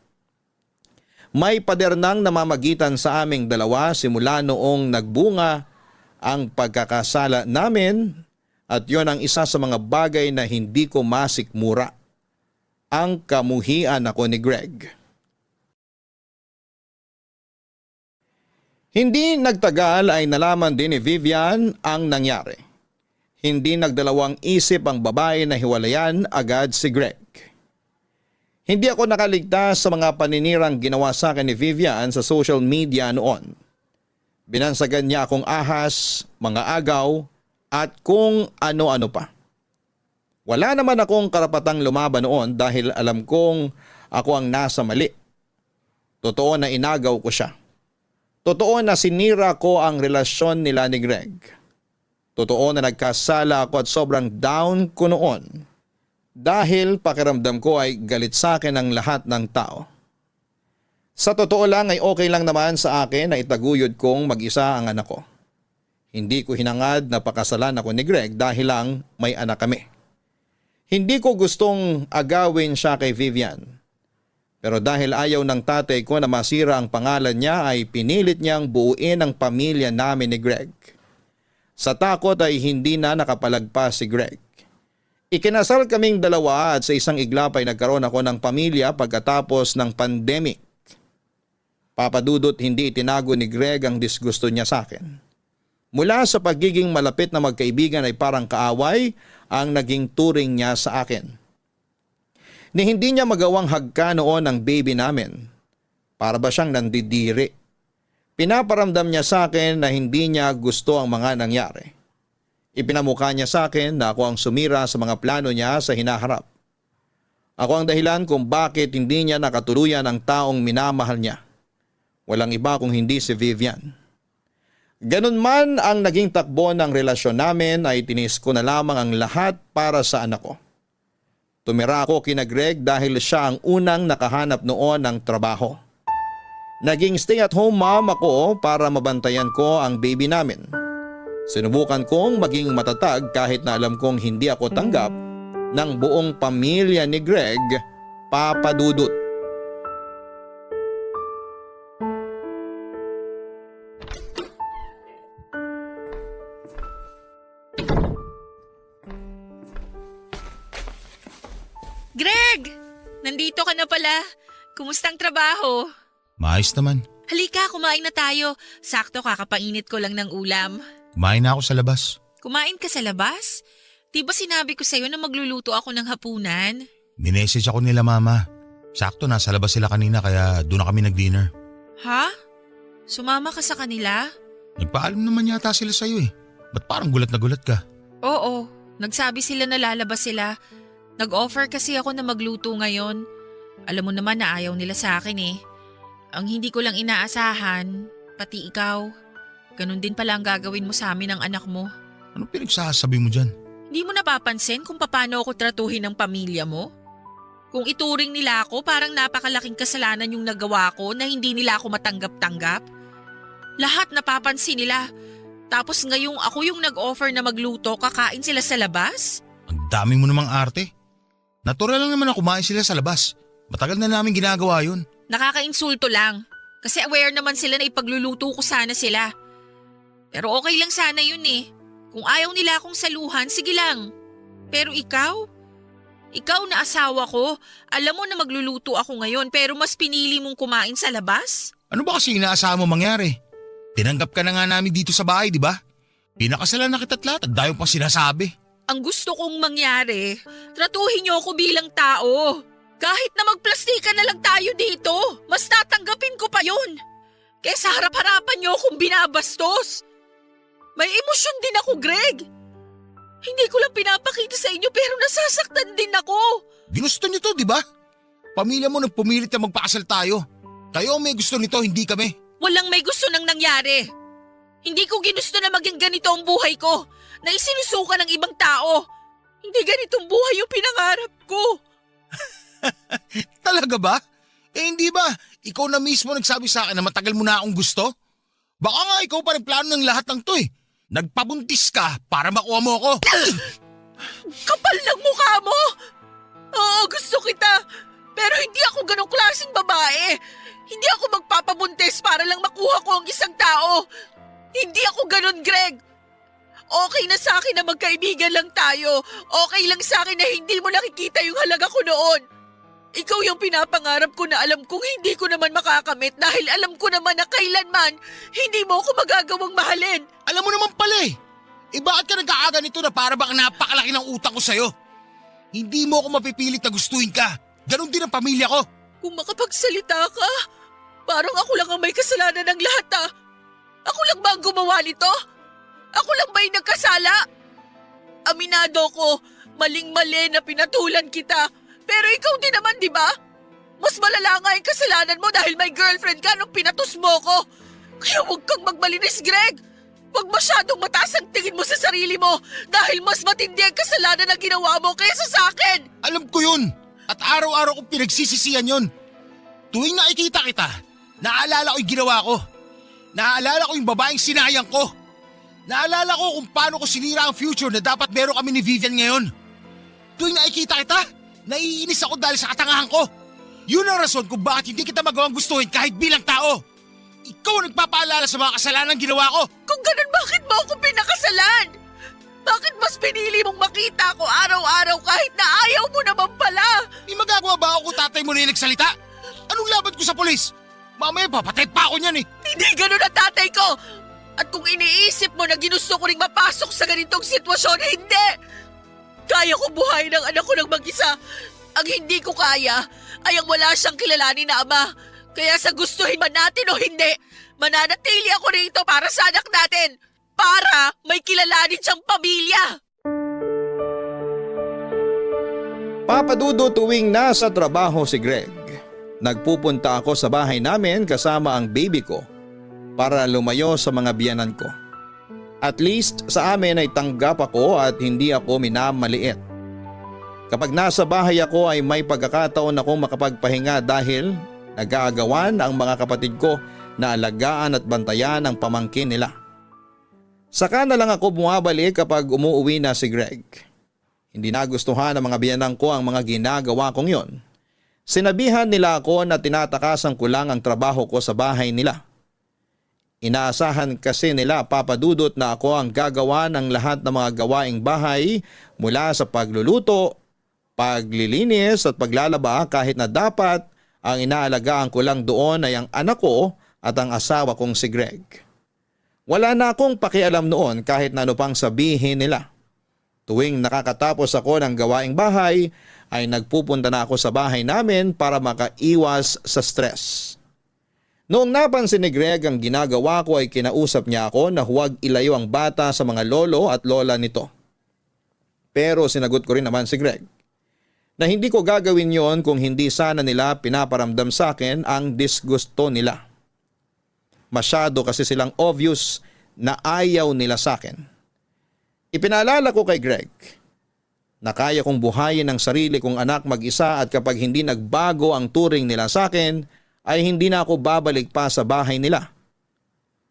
S3: May pader nang namamagitan sa aming dalawa simula noong nagbunga ang pagkakasala namin at yon ang isa sa mga bagay na hindi ko masikmura. Ang kamuhian ako ni Greg. Hindi nagtagal ay nalaman din ni Vivian ang nangyari. Hindi nagdalawang isip ang babae na hiwalayan agad si Greg. Hindi ako nakaligtas sa mga paninirang ginawa sa akin ni Vivian sa social media noon. Binansagan niya akong ahas, mga agaw, at kung ano-ano pa. Wala naman akong karapatang lumaban noon dahil alam kong ako ang nasa mali. Totoo na inagaw ko siya. Totoo na sinira ko ang relasyon nila ni Greg. Totoo na nagkasala ako at sobrang down ko noon dahil pakiramdam ko ay galit sa akin ang lahat ng tao. Sa totoo lang ay okay lang naman sa akin na itaguyod kong mag-isa ang anak ko. Hindi ko hinangad na pakasalan ako ni Greg dahil lang may anak kami. Hindi ko gustong agawin siya kay Vivian. Pero dahil ayaw ng tatay ko na masira ang pangalan niya ay pinilit niyang buuin ang pamilya namin ni Greg. Sa takot ay hindi na nakapalagpas si Greg. Ikinasal kaming dalawa at sa isang iglap ay nagkaroon ako ng pamilya pagkatapos ng pandemic. Papadudot hindi itinago ni Greg ang disgusto niya sa akin. Mula sa pagiging malapit na magkaibigan ay parang kaaway ang naging turing niya sa akin. Ni hindi niya magawang hagka noon ang baby namin. Para ba siyang nandidiri? Pinaparamdam niya sa akin na hindi niya gusto ang mga nangyari. Ipinamukha niya sa akin na ako ang sumira sa mga plano niya sa hinaharap. Ako ang dahilan kung bakit hindi niya nakatuluyan ang taong minamahal niya. Walang iba kung hindi si Vivian. Ganun man ang naging takbo ng relasyon namin ay tinis ko na lamang ang lahat para sa anak ko. Tumira ako kina Greg dahil siya ang unang nakahanap noon ng trabaho. Naging stay-at-home mom ako para mabantayan ko ang baby namin. Sinubukan kong maging matatag kahit na alam kong hindi ako tanggap ng buong pamilya ni Greg, Papa Dudut.
S4: Greg! Nandito ka na pala. Kumusta ang trabaho?
S5: Maayos naman.
S4: Halika, kumain na tayo. Sakto kakapainit ko lang ng ulam.
S5: Kumain na ako sa labas.
S4: Kumain ka sa labas? Di ba sinabi ko sa'yo na magluluto ako ng hapunan?
S5: Minessage ako nila mama. Sakto nasa labas sila kanina kaya doon na kami nag-dinner.
S4: Ha? Sumama ka sa kanila?
S5: Nagpaalam naman yata sila sa'yo eh. Ba't parang gulat na gulat ka?
S4: Oo, nagsabi sila na lalabas sila. Nag-offer kasi ako na magluto ngayon. Alam mo naman na ayaw nila sa akin eh. Ang hindi ko lang inaasahan, pati ikaw. Ganun din pala ang gagawin mo sa amin ng anak mo.
S5: Anong pinagsasabi mo dyan?
S4: Hindi mo napapansin kung paano ako tratuhin ng pamilya mo? Kung ituring nila ako, parang napakalaking kasalanan yung nagawa ko na hindi nila ako matanggap-tanggap. Lahat napapansin nila. Tapos ngayong ako yung nag-offer na magluto, kakain sila sa labas?
S5: Ang dami mo namang arte. Natural lang naman na kumain sila sa labas. Matagal na namin ginagawa yun.
S4: Nakakainsulto lang. Kasi aware naman sila na ipagluluto ko sana sila. Pero okay lang sana yun eh. Kung ayaw nila akong saluhan, sige lang. Pero ikaw na asawa ko, alam mo na magluluto ako ngayon pero mas pinili mong kumain sa labas?
S5: Ano ba kasi inaasahan mo mangyari? Tinanggap ka na nga namin dito sa bahay, di ba? Pinakasalan na kita't lahat at dayo pang sinasabi.
S4: Ang gusto kong mangyari, tratuhin niyo ako bilang tao. Kahit na magplastikan na lang tayo dito, mas tatanggapin ko pa yun. Kesa harap-harapan niyo akong binabastos. May emosyon din ako, Greg. Hindi ko lang pinapakita sa inyo pero nasasaktan din ako.
S5: Ginusto niyo to, di ba? Pamilya mo nang pumilit na magpakasal tayo. Kayo ang may gusto nito, hindi kami.
S4: Walang may gusto nang nangyari. Hindi ko ginusto na maging ganito ang buhay ko, na isinusuka ng ibang tao. Hindi ganitong buhay yung pinangarap ko.
S5: Talaga ba? Eh hindi ba? Ikaw na mismo nagsabi sa akin na matagal mo na akong gusto? Baka nga ikaw pa rin plano ng lahat ng to eh. Nagpabuntis ka para makuha mo ako.
S4: Kapal ng mukha mo!
S6: Oo, gusto kita. Pero hindi ako ganong klaseng babae. Hindi ako magpapabuntis para lang makuha ko ang isang tao. Hindi ako ganon, Greg. Okay na sa akin na magkaibigan lang tayo. Okay lang sa akin na hindi mo nakikita yung halaga ko noon. Ikaw yung pinapangarap ko na alam kong hindi ko naman makakamit dahil alam ko naman na kailanman hindi mo ako magagawang mahalin.
S5: Alam mo naman pala eh. Bakit ka nagkaaga nito na para bang napakalaki ng utang ko sa'yo? Hindi mo ako mapipilit na gustuhin ka. Ganon din ang pamilya ko.
S6: Kung makapagsalita ka, parang ako lang ang may kasalanan ng lahat ah. Ako lang ba ang gumawa nito? Ako lang ba yung nagkasala? Aminado ko, maling-mali na pinatulan kita. Pero ikaw din naman, di ba? Mas malala nga yung kasalanan mo dahil may girlfriend ka nung pinatus mo ko. Kaya huwag kang magmalinis, Greg. Huwag masyadong mataas ang tingin mo sa sarili mo dahil mas matindi ang kasalanan na ginawa mo kaysa sa akin.
S5: Alam ko yun. At araw-araw kong pinagsisisihan yun. Tuwing nakikita kita, naaalala ko yung ginawa ko. Naaalala ko yung babaeng sinayang ko. Naalala ko kung paano ko sinira ang future na dapat meron kami ni Vivian ngayon. Tuwing nakikita kita, naiinis ako dahil sa katangahan ko. Yun ang rason kung bakit hindi kita magawang gustuhin kahit bilang tao. Ikaw ang nagpapaalala sa mga kasalanan ginawa ko.
S6: Kung ganun, bakit mo ako pinakasalan? Bakit mas pinili mong makita ko araw-araw kahit na ayaw mo naman pala?
S5: May magagawa ba ako kung tatay mo na yung nagsalita? Anong laban ko sa polis? Mamaya papatay pa ako niyan eh.
S6: Hindi ganun ang tatay ko! At kung iniisip mo na ginusto ko ring mapasok sa ganitong sitwasyon, hindi! Kaya ko buhayin ang anak ko ng mag-isa. Ang hindi ko kaya ay ang wala siyang kilalanin na ama. Kaya sa gustuhin man natin o hindi, mananatili ako rito para sa anak natin. Para may kilalanin siyang pamilya.
S3: Papadudo tuwing nasa trabaho si Greg. Nagpupunta ako sa bahay namin kasama ang baby ko para lumayo sa mga biyanan ko. At least sa amin ay tanggap ako at hindi ako minamaliit. Kapag nasa bahay ako ay may pagkakataon akong makapagpahinga dahil nag-aagawan ang mga kapatid ko na alagaan at bantayan ang pamangkin nila. Saka na lang ako bumabalik kapag umuuwi na si Greg. Hindi nagustuhan ng mga biyanan ko ang mga ginagawa kong yon. Sinabihan nila ako na tinatakasan ko lang ang trabaho ko sa bahay nila. Inaasahan kasi nila, Papa Dudut, na ako ang gagawa ng lahat ng mga gawaing bahay mula sa pagluluto, paglilinis at paglalaba kahit na dapat ang inaalagaan ko lang doon ay ang anak ko at ang asawa kong si Greg. Wala na akong pakialam noon kahit na ano pang sabihin nila. Tuwing nakakatapos ako ng gawaing bahay ay nagpupunta na ako sa bahay namin para makaiwas sa stress. Noong napansin ni Greg ang ginagawa ko ay kinausap niya ako na huwag ilayo ang bata sa mga lolo at lola nito. Pero sinagot ko rin naman si Greg na hindi ko gagawin yon kung hindi sana nila pinaparamdam sa akin ang disgusto nila. Masyado kasi silang obvious na ayaw nila sa akin. Ipinaalala ko kay Greg na kaya kong buhayin ang sarili kong anak mag-isa at kapag hindi nagbago ang turing nila sa akin ay hindi na ako babalik pa sa bahay nila.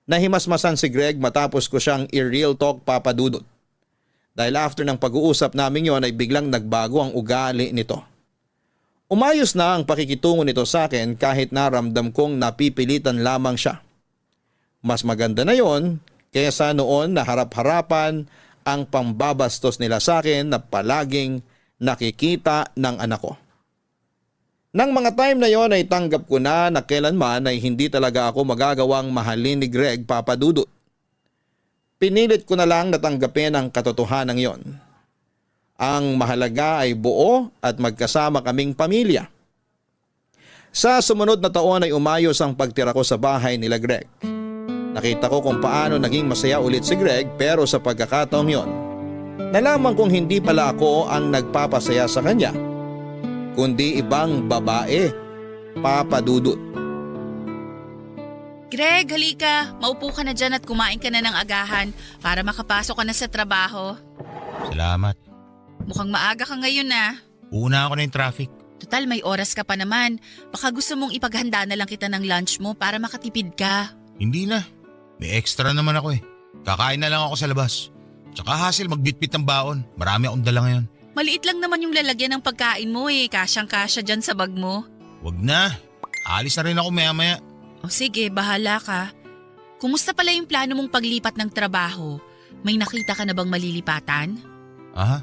S3: Nahimasmasan si Greg matapos ko siyang i-real talk, Papa Dudut. Dahil after ng pag-uusap namin yon ay biglang nagbago ang ugali nito. Umayos na ang pakikitungo nito sa akin kahit naramdam kong napipilitan lamang siya. Mas maganda na yon kaysa noon na harap-harapan ang pambabastos nila sa akin na palaging nakikita ng anak ko. Nang mga time na yon ay tanggap ko na kailanman ay hindi talaga ako magagawang mahalin ni Greg, Papa Dudut. Pinilit ko na lang natanggapin ang katotohanan yon. Ang mahalaga ay buo at magkasama kaming pamilya. Sa sumunod na taon ay umayos ang pagtira ko sa bahay nila Greg. Nakita ko kung paano naging masaya ulit si Greg pero sa pagkakataong yon, nalaman kong hindi pala ako ang nagpapasaya sa kanya, kundi ibang babae, Papa Dudut.
S4: Greg, halika. Maupo ka na dyan at kumain ka na ng agahan para makapasok ka na sa trabaho.
S5: Salamat.
S4: Mukhang maaga ka ngayon na.
S5: Una ako na yung traffic.
S4: Total, may oras ka pa naman. Baka gusto mong ipaghanda na lang kita ng lunch mo para makatipid ka.
S5: Hindi na. May extra naman ako eh. Kakain na lang ako sa labas. Tsaka hassle magbitbit ng baon. Marami akong dala ngayon.
S6: Maliit lang naman yung lalagyan ng pagkain mo eh. Kasyang-kasya dyan sa bag mo.
S5: Wag na. Alis na rin ako maya-maya.
S6: O sige, bahala ka. Kumusta pala yung plano mong paglipat ng trabaho? May nakita ka na bang malilipatan?
S5: Aha?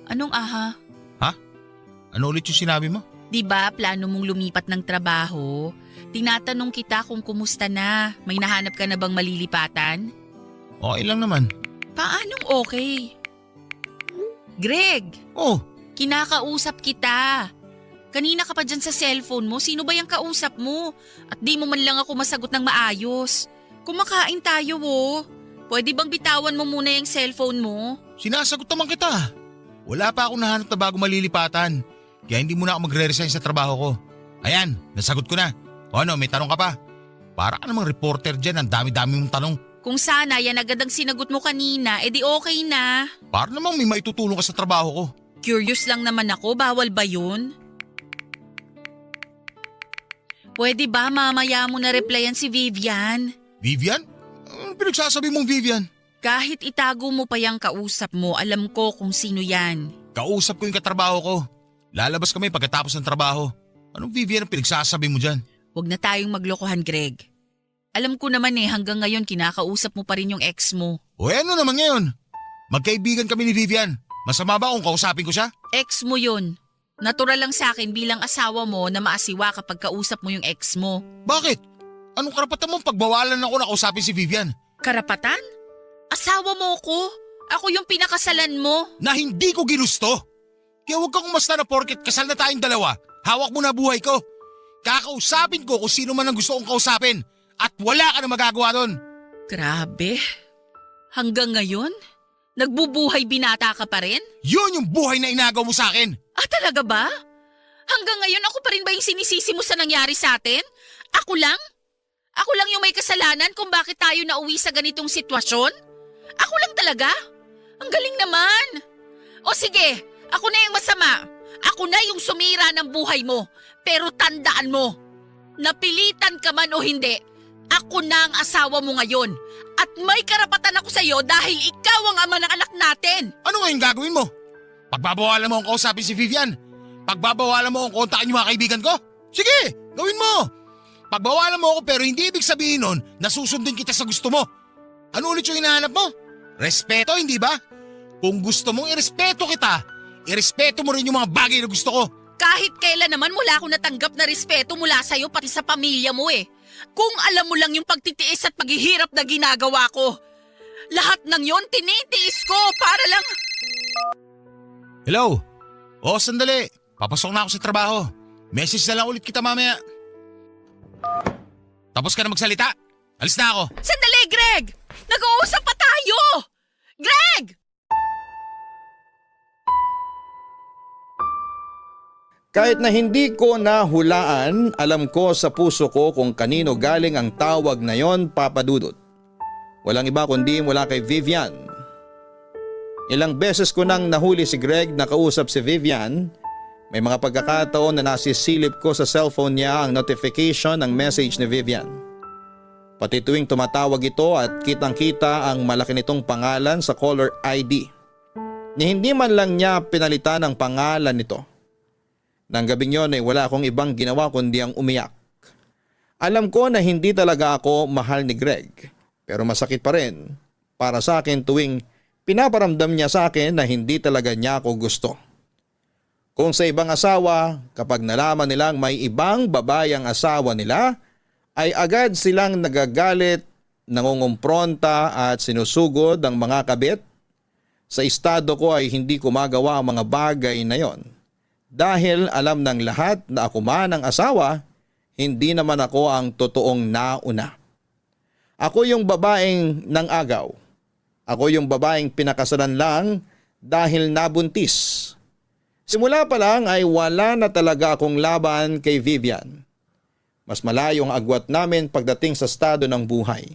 S6: Anong aha?
S5: Ano ulit yung sinabi mo?
S6: Di ba plano mong lumipat ng trabaho? Tinatanong kita kung kumusta na. May nahanap ka na bang malilipatan?
S5: Okay lang naman.
S6: Paanong okay? Greg,
S5: Oh,
S6: kinakausap kita. Kanina ka pa dyan sa cellphone mo. Sino ba yung kausap mo? At di mo man lang ako masagot ng maayos. Kumakain tayo Pwede bang bitawan mo muna yung cellphone mo?
S5: sinasagot naman kita. Wala pa akong nahanap na bago malilipatan. Kaya hindi muna ako magre-resign sa trabaho ko. Ayan, nasagot ko na. O ano, may tanong ka pa? Para ka namang reporter dyan, ang dami-dami mong tanong.
S6: Kung sana yan agad ang sinagot mo kanina, edi okay na.
S5: Para namang may maitutulong ka sa trabaho ko.
S6: Curious lang naman ako, bawal ba yun? Pwede ba mamaya mo na replyan si Vivian?
S5: Vivian? Anong pinagsasabi mong Vivian?
S6: Kahit itago mo pa yung kausap mo, alam ko kung sino yan.
S5: Kausap ko yung katrabaho ko. Lalabas kami pagkatapos ng trabaho. Anong Vivian ang pinagsasabi mo dyan?
S6: Huwag na tayong maglokohan, Greg. Alam ko naman hanggang ngayon kinakausap mo pa rin yung ex mo.
S5: O ano naman ngayon? Magkaibigan kami ni Vivian. Masama ba kung kausapin ko siya?
S6: Ex mo yun. Natural lang sa akin bilang asawa mo na maasiwa kapag kausap mo yung ex mo.
S5: Bakit? Anong karapatan mong pagbawalan ako na kausapin si Vivian?
S6: Karapatan? Asawa mo ko? Ako yung pinakasalan mo?
S5: Na hindi ko ginusto. Kaya huwag kang umasta na porket kasal na tayong dalawa. Hawak mo na buhay ko. Kakausapin ko kung sino man ang gusto kong kausapin. At wala ka na magagawa doon.
S6: Grabe. Hanggang ngayon? Nagbubuhay binata ka pa rin?
S5: Yun yung buhay na inagaw mo sa akin.
S6: Ah, talaga ba? Hanggang ngayon ako pa rin ba yung sinisisi mo sa nangyari sa atin? Ako lang? Ako lang yung may kasalanan kung bakit tayo nauwi sa ganitong sitwasyon? Ako lang talaga? Ang galing naman. O sige, ako na yung masama. Ako na yung sumira ng buhay mo. Pero tandaan mo, napilitan ka man o hindi, ako na ang asawa mo ngayon. At may karapatan ako sa iyo dahil ikaw ang ama ng anak natin.
S5: Ano ngayon gagawin mo? Pagbabawalan mo akong kausapin si Vivian? Pagbabawalan mo akong kontakin yung mga kaibigan ko? Sige, gawin mo. Pagbawalan mo ako pero hindi ibig sabihin nun na susundin kita sa gusto mo. Ano ulit yung hinahanap mo? Respeto, hindi ba? Kung gusto mong irespeto kita, irespeto mo rin yung mga bagay na gusto ko.
S6: Kahit kailan naman wala akong natanggap na respeto mula sa'yo pati sa pamilya mo Kung alam mo lang yung pagtitiis at paghihirap na ginagawa ko. Lahat ng yon tinitiis ko para lang…
S5: Hello? Oo, sandali. Papasok na ako sa trabaho. Message na lang ulit kita mamaya. Tapos ka na magsalita? Alis na ako.
S6: Sandali, Greg! Nag-uusap pa tayo! Greg!
S3: Kahit na hindi ko nahulaan, alam ko sa puso ko kung kanino galing ang tawag na yon, Papa Dudut. Walang iba kundi mula kay Vivian. Ilang beses ko nang nahuli si Greg na kausap si Vivian. May mga pagkakataon na nasisilip ko sa cellphone niya ang notification ng message ni Vivian. Pati tuwing tumatawag ito at kitang-kita ang malaki nitong pangalan sa caller ID. Ni hindi man lang niya pinalitan ang pangalan nito. Nang gabing yon ay wala akong ibang ginawa kundi ang umiyak. Alam ko na hindi talaga ako mahal ni Greg, pero masakit pa rin para sa akin tuwing pinaparamdam niya sa akin na hindi talaga niya ako gusto. Kung sa ibang asawa, kapag nalaman nilang may ibang babae ang asawa nila, ay agad silang nagagalit, nangungumpronta at sinusugod ang mga kabit. Sa estado ko ay hindi ko magawa ang mga bagay na yon. Dahil alam ng lahat na ako man ang asawa, hindi naman ako ang totoong nauna. Ako yung babaeng nang-agaw. Ako yung babaeng pinakasalan lang dahil nabuntis. Simula pa lang ay wala na talaga akong laban kay Vivian. Mas malayo ang agwat namin pagdating sa estado ng buhay.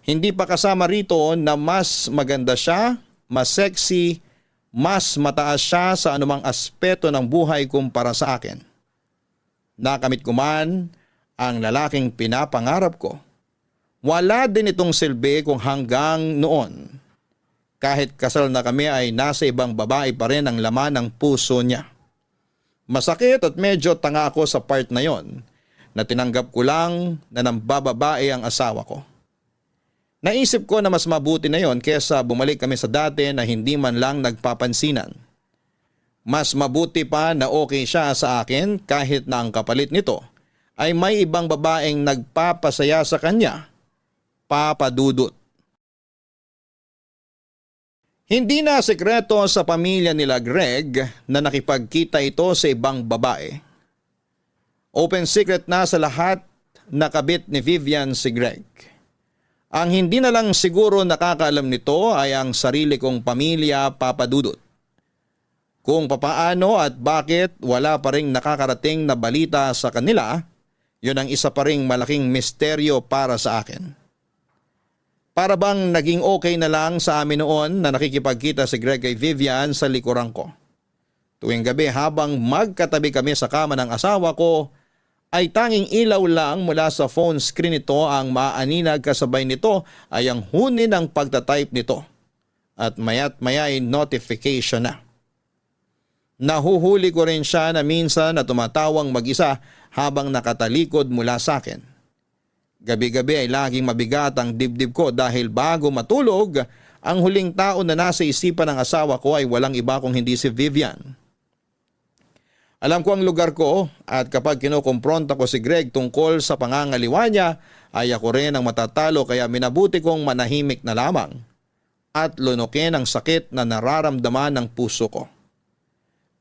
S3: Hindi pa kasama rito na mas maganda siya, mas sexy, mas mataas siya sa anumang aspeto ng buhay kumpara sa akin. Nakamit ko man ang lalaking pinapangarap ko. Wala din itong silbi kung hanggang noon. Kahit kasal na kami ay nasa ibang babae pa rin ang laman ng puso niya. Masakit at medyo tanga ako sa part na yon na tinanggap ko lang na nambababae ang asawa ko. Naisip ko na mas mabuti na yon kesa bumalik kami sa dati na hindi man lang nagpapansinan. Mas mabuti pa na okay siya sa akin kahit na ang kapalit nito ay may ibang babaeng nagpapasaya sa kanya, Papa Dudut. Hindi na sekreto sa pamilya nila Greg na nakipagkita ito sa ibang babae. Open secret na sa lahat na kabit ni Vivian si Greg. Ang hindi na lang siguro nakakaalam nito ay ang sarili kong pamilya, Papa Dudut. Kung papaano at bakit wala pa ring nakakarating na balita sa kanila, yun ang isa pa ring malaking misteryo para sa akin. Para bang naging okay na lang sa amin noon na nakikipagkita si Greg kay Vivian sa likuran ko. Tuwing gabi habang magkatabi kami sa kama ng asawa ko, ay tanging ilaw lang mula sa phone screen nito ang maaninag kasabay nito ay ang huni ng pagtatype nito. At maya't maya ay notification na. Nahuhuli ko rin siya na minsan na tumatawang mag-isa habang nakatalikod mula sa akin. Gabi-gabi ay laging mabigat ang dibdib ko dahil bago matulog, ang huling tao na nasa isipan ng asawa ko ay walang iba kung hindi si Vivian. Alam ko ang lugar ko at kapag kinukumpronta ko si Greg tungkol sa pangangaliwa niya ay ako rin ang matatalo kaya minabuti kong manahimik na lamang at lunukin ang sakit na nararamdaman ng puso ko.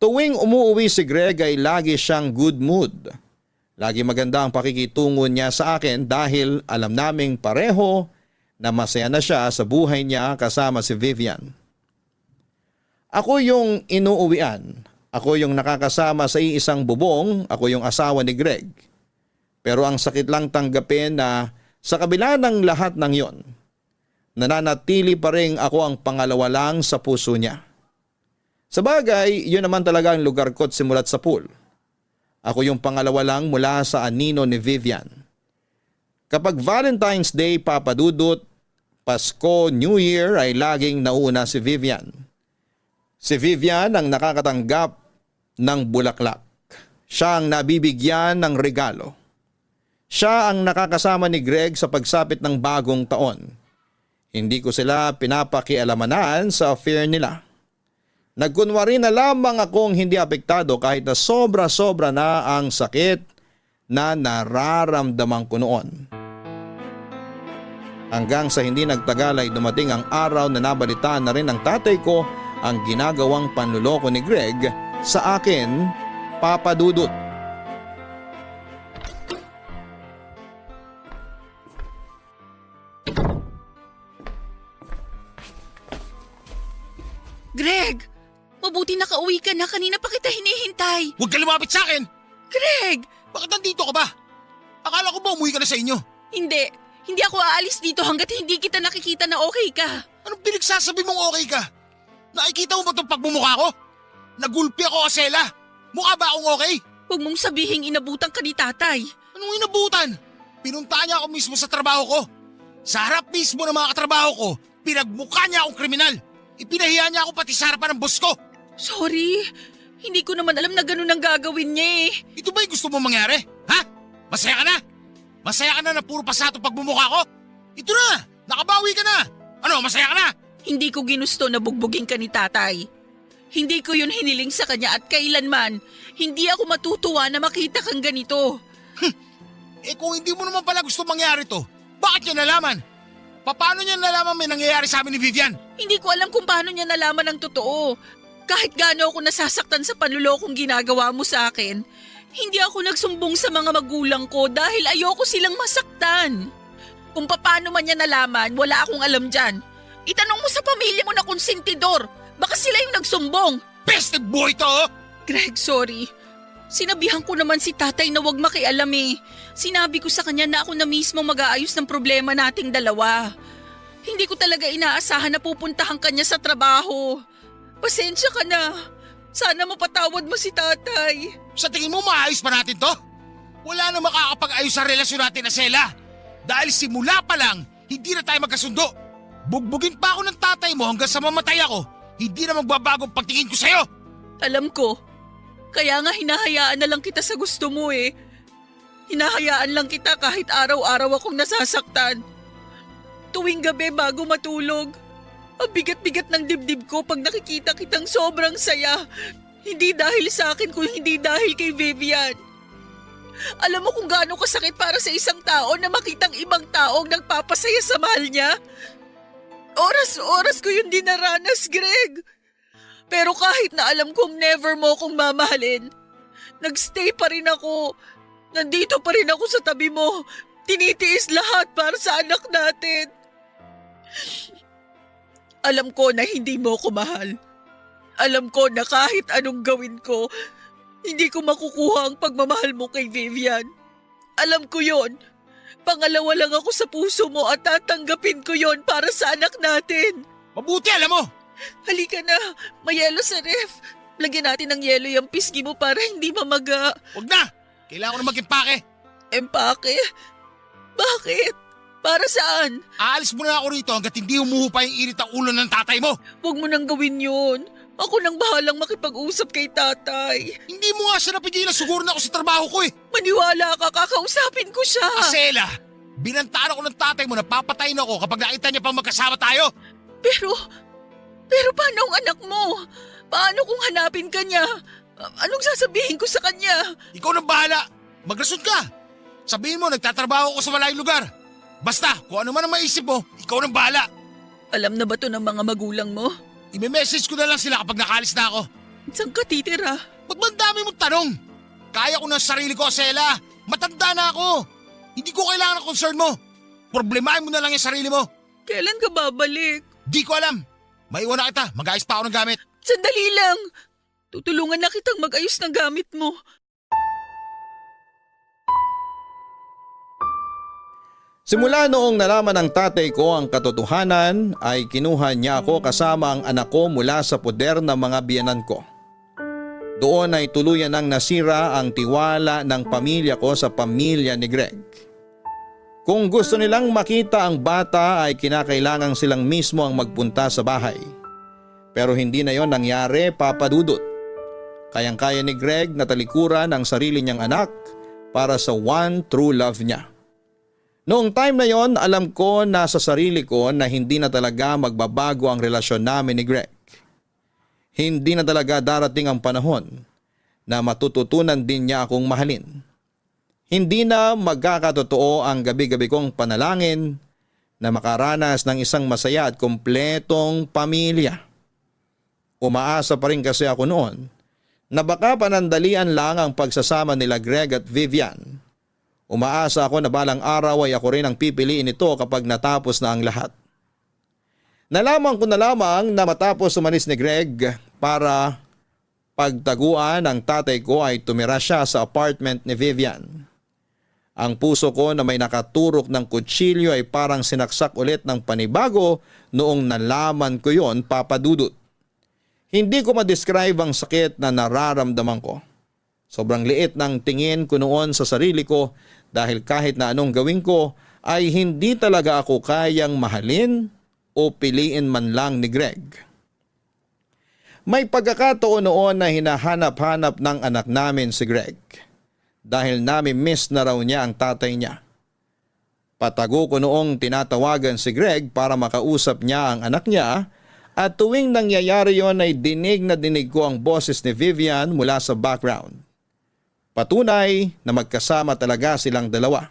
S3: Tuwing umuuwi si Greg ay lagi siyang good mood. Lagi maganda ang pakikitungo niya sa akin dahil alam naming pareho na masaya na siya sa buhay niya kasama si Vivian. Ako yung inuuwian. Ako yung nakakasama sa iisang bubong. Ako yung asawa ni Greg. Pero ang sakit lang tanggapin na sa kabila ng lahat ng yon, nananatili pa rin ako ang pangalawa lang sa puso niya. Sabagay, yun naman talaga ang lugar ko't simulat sa pool. Ako yung pangalawa lang mula sa anino ni Vivian. Kapag Valentine's Day, Papa Dudut, Pasko, New Year ay laging nauna si Vivian. Si Vivian ang nakakatanggap ng bulaklak. Siya ang nabibigyan ng regalo. Siya ang nakakasama ni Greg sa pagsapit ng bagong taon. Hindi ko sila pinapakialamanan sa affair nila. Nagkunwari na lamang akong hindi apektado kahit na sobra-sobra na ang sakit na nararamdaman ko noon. Hanggang sa hindi nagtagal ay dumating ang araw na nabalitaan na rin ng tatay ko ang ginagawang panluloko ni Greg sa akin, Papa Dudut.
S6: Greg! Mabuti nakauwi ka na, kanina pa kita hinihintay.
S5: Huwag ka lumapit sa akin!
S6: Greg!
S5: Bakit nandito ka ba? Akala ko ba umuwi ka na sa inyo?
S6: Hindi ako aalis dito hanggat hindi kita nakikita na okay ka.
S5: Anong pinagsasabi mong okay ka? Nakikita mo ba itong pagmumukha ko? Nagulpi ako, Asela. Mukha ba akong okay?
S6: Huwag mong sabihing inabutan ka ni tatay.
S5: Anong inabutan? Pinunta niya ako mismo sa trabaho ko. Sa harap mismo ng mga katrabaho ko, pinagmukha niya akong kriminal. Ipinahiya niya ako pati sa harapan ng boss ko.
S6: Sorry, hindi ko naman alam na ganun ang gagawin niya eh.
S5: Ito ba yung gusto mo mangyari? Ha? Masaya ka na? Masaya ka na na puro pasato pagmumukha ko? Ito na! Nakabawi ka na! Ano, masaya ka na?
S6: Hindi ko ginusto na bugbugin ka ni tatay. Hindi ko yun hiniling sa kanya at kailanman, hindi ako matutuwa na makita kang ganito.
S5: Eh kung hindi mo naman pala gusto mangyari to, bakit niya nalaman? Paano niya nalaman may nangyayari sa amin ni Vivian?
S6: Hindi ko alam kung paano niya nalaman ang totoo. Kahit gaano ako nasasaktan sa panlulokong ginagawa mo sa akin, hindi ako nagsumbong sa mga magulang ko dahil ayoko silang masaktan. Kung paano man niya nalaman, wala akong alam dyan. Itanong mo sa pamilya mo na konsentidor. Baka sila yung nagsumbong.
S5: Bested boy to! Oh!
S6: Greg, sorry. Sinabihan ko naman si tatay na wag makialam eh. Sinabi ko sa kanya na ako na mismo mag-aayos ng problema nating dalawa. Hindi ko talaga inaasahan na pupuntahan kanya sa trabaho. Pasensya ka na. Sana mapatawad mo si tatay.
S5: Sa tingin mo maayos pa natin to? Wala na makakapag-ayos sa relasyon natin, Asela. Dahil simula pa lang, hindi na tayo magkasundo. Bugbugin pa ako ng tatay mo hanggang sa mamatay ako. Hindi na magbabago ang pagtingin ko sa'yo.
S6: Alam ko. Kaya nga hinahayaan na lang kita sa gusto mo eh. Hinahayaan lang kita kahit araw-araw akong nasasaktan. Tuwing gabi bago matulog, ang bigat-bigat ng dibdib ko pag nakikita kitang sobrang saya. Hindi dahil sa akin kung hindi dahil kay Vivian. Alam mo kung gaano kasakit para sa isang tao na makitang ibang taong nagpapasaya sa mahal niya? Oras-oras ko yun dinaranas, Greg. Pero kahit na alam kong never mo akong mamahalin, nagstay pa rin ako. Nandito pa rin ako sa tabi mo. Tinitiis lahat para sa anak natin. Alam ko na hindi mo ako mahal. Alam ko na kahit anong gawin ko, hindi ko makukuha ang pagmamahal mo kay Vivian. Alam ko yon. Pangalawa lang ako sa puso mo at tatanggapin ko yon para sa anak natin.
S5: Mabuti alam mo.
S6: Halika na, may yelo sa ref. Lagyan natin ng yelo yung pisngi mo para hindi mamaga.
S5: Huwag na. Kailangan ko na mag-impake.
S6: Empake? Bakit? Para saan?
S5: Aalis mo na ako rito hanggat hindi humuhupa yung init ang ulo ng tatay mo.
S6: Huwag mo nang gawin yun. Ako nang bahalang makipag-usap kay tatay.
S5: Hindi mo nga siya napigilan, siguro na ako sa trabaho ko eh.
S6: Maniwala ka, kakausapin ko siya.
S5: Asela, binantaan ako ng tatay mo na papatayin ako kapag nakita niya pang magkasama tayo.
S6: Pero paano ang anak mo? Paano kung hanapin ka niya? Anong sasabihin ko sa kanya?
S5: Ikaw nang bahala. Magrason ka. Sabihin mo, nagtatrabaho ako sa malayong lugar. Basta, kung ano man ang maisip mo, ikaw nang bahala.
S6: Alam na ba to ng mga magulang mo?
S5: I-message ko na lang sila kapag nakalis na ako.
S6: Saan ka titira?
S5: Ba't ba ang dami mong tanong? Kaya ko ng sarili ko, Asela. Matanda na ako. Hindi ko kailangan ng concern mo. Problemahin mo na lang yung sarili mo.
S6: Kailan ka babalik?
S5: Di ko alam. Maiwan na kita. Mag-ayos pa ako ng gamit.
S6: Sandali lang. Tutulungan na kitang mag-ayos ng gamit mo.
S3: Simula noong nalaman ng tatay ko ang katotohanan ay kinuha niya ako kasama ang anak ko mula sa poder ng mga biyenan ko. Doon ay tuluyan nang nasira ang tiwala ng pamilya ko sa pamilya ni Greg. Kung gusto nilang makita ang bata ay kinakailangan silang mismo ang magpunta sa bahay. Pero hindi na yon nangyari, Papa Dudut. Kayang-kaya ni Greg na talikuran ang sarili niyang anak para sa one true love niya. Noong time na yon, alam ko na sa sarili ko na hindi na talaga magbabago ang relasyon namin ni Greg. Hindi na talaga darating ang panahon na matututunan din niya akong mahalin. Hindi na magkakatotoo ang gabi-gabi kong panalangin na makaranas ng isang masaya at kumpletong pamilya. Umaasa pa rin kasi ako noon na baka panandalian lang ang pagsasama nila Greg at Vivian. Umaasa ako na balang araw ay ako rin ang pipiliin nito kapag natapos na ang lahat. Nalaman ko na lamang na matapos umalis ni Greg para pagtaguan ang tatay ko ay tumira siya sa apartment ni Vivian. Ang puso ko na may nakaturok ng kutsilyo ay parang sinaksak ulit ng panibago noong nalaman ko yon, Papa Dudut. Hindi ko ma-describe ang sakit na nararamdaman ko. Sobrang liit ng tingin ko noon sa sarili ko dahil kahit na anong gawin ko ay hindi talaga ako kayang mahalin o piliin man lang ni Greg. May pagkakataon noon na hinahanap-hanap ng anak namin si Greg dahil nami-miss na raw niya ang tatay niya. Patago ko noong tinatawagan si Greg para makausap niya ang anak niya at tuwing nangyayari yon ay dinig na dinig ko ang boses ni Vivian mula sa background. Patunay na magkasama talaga silang dalawa.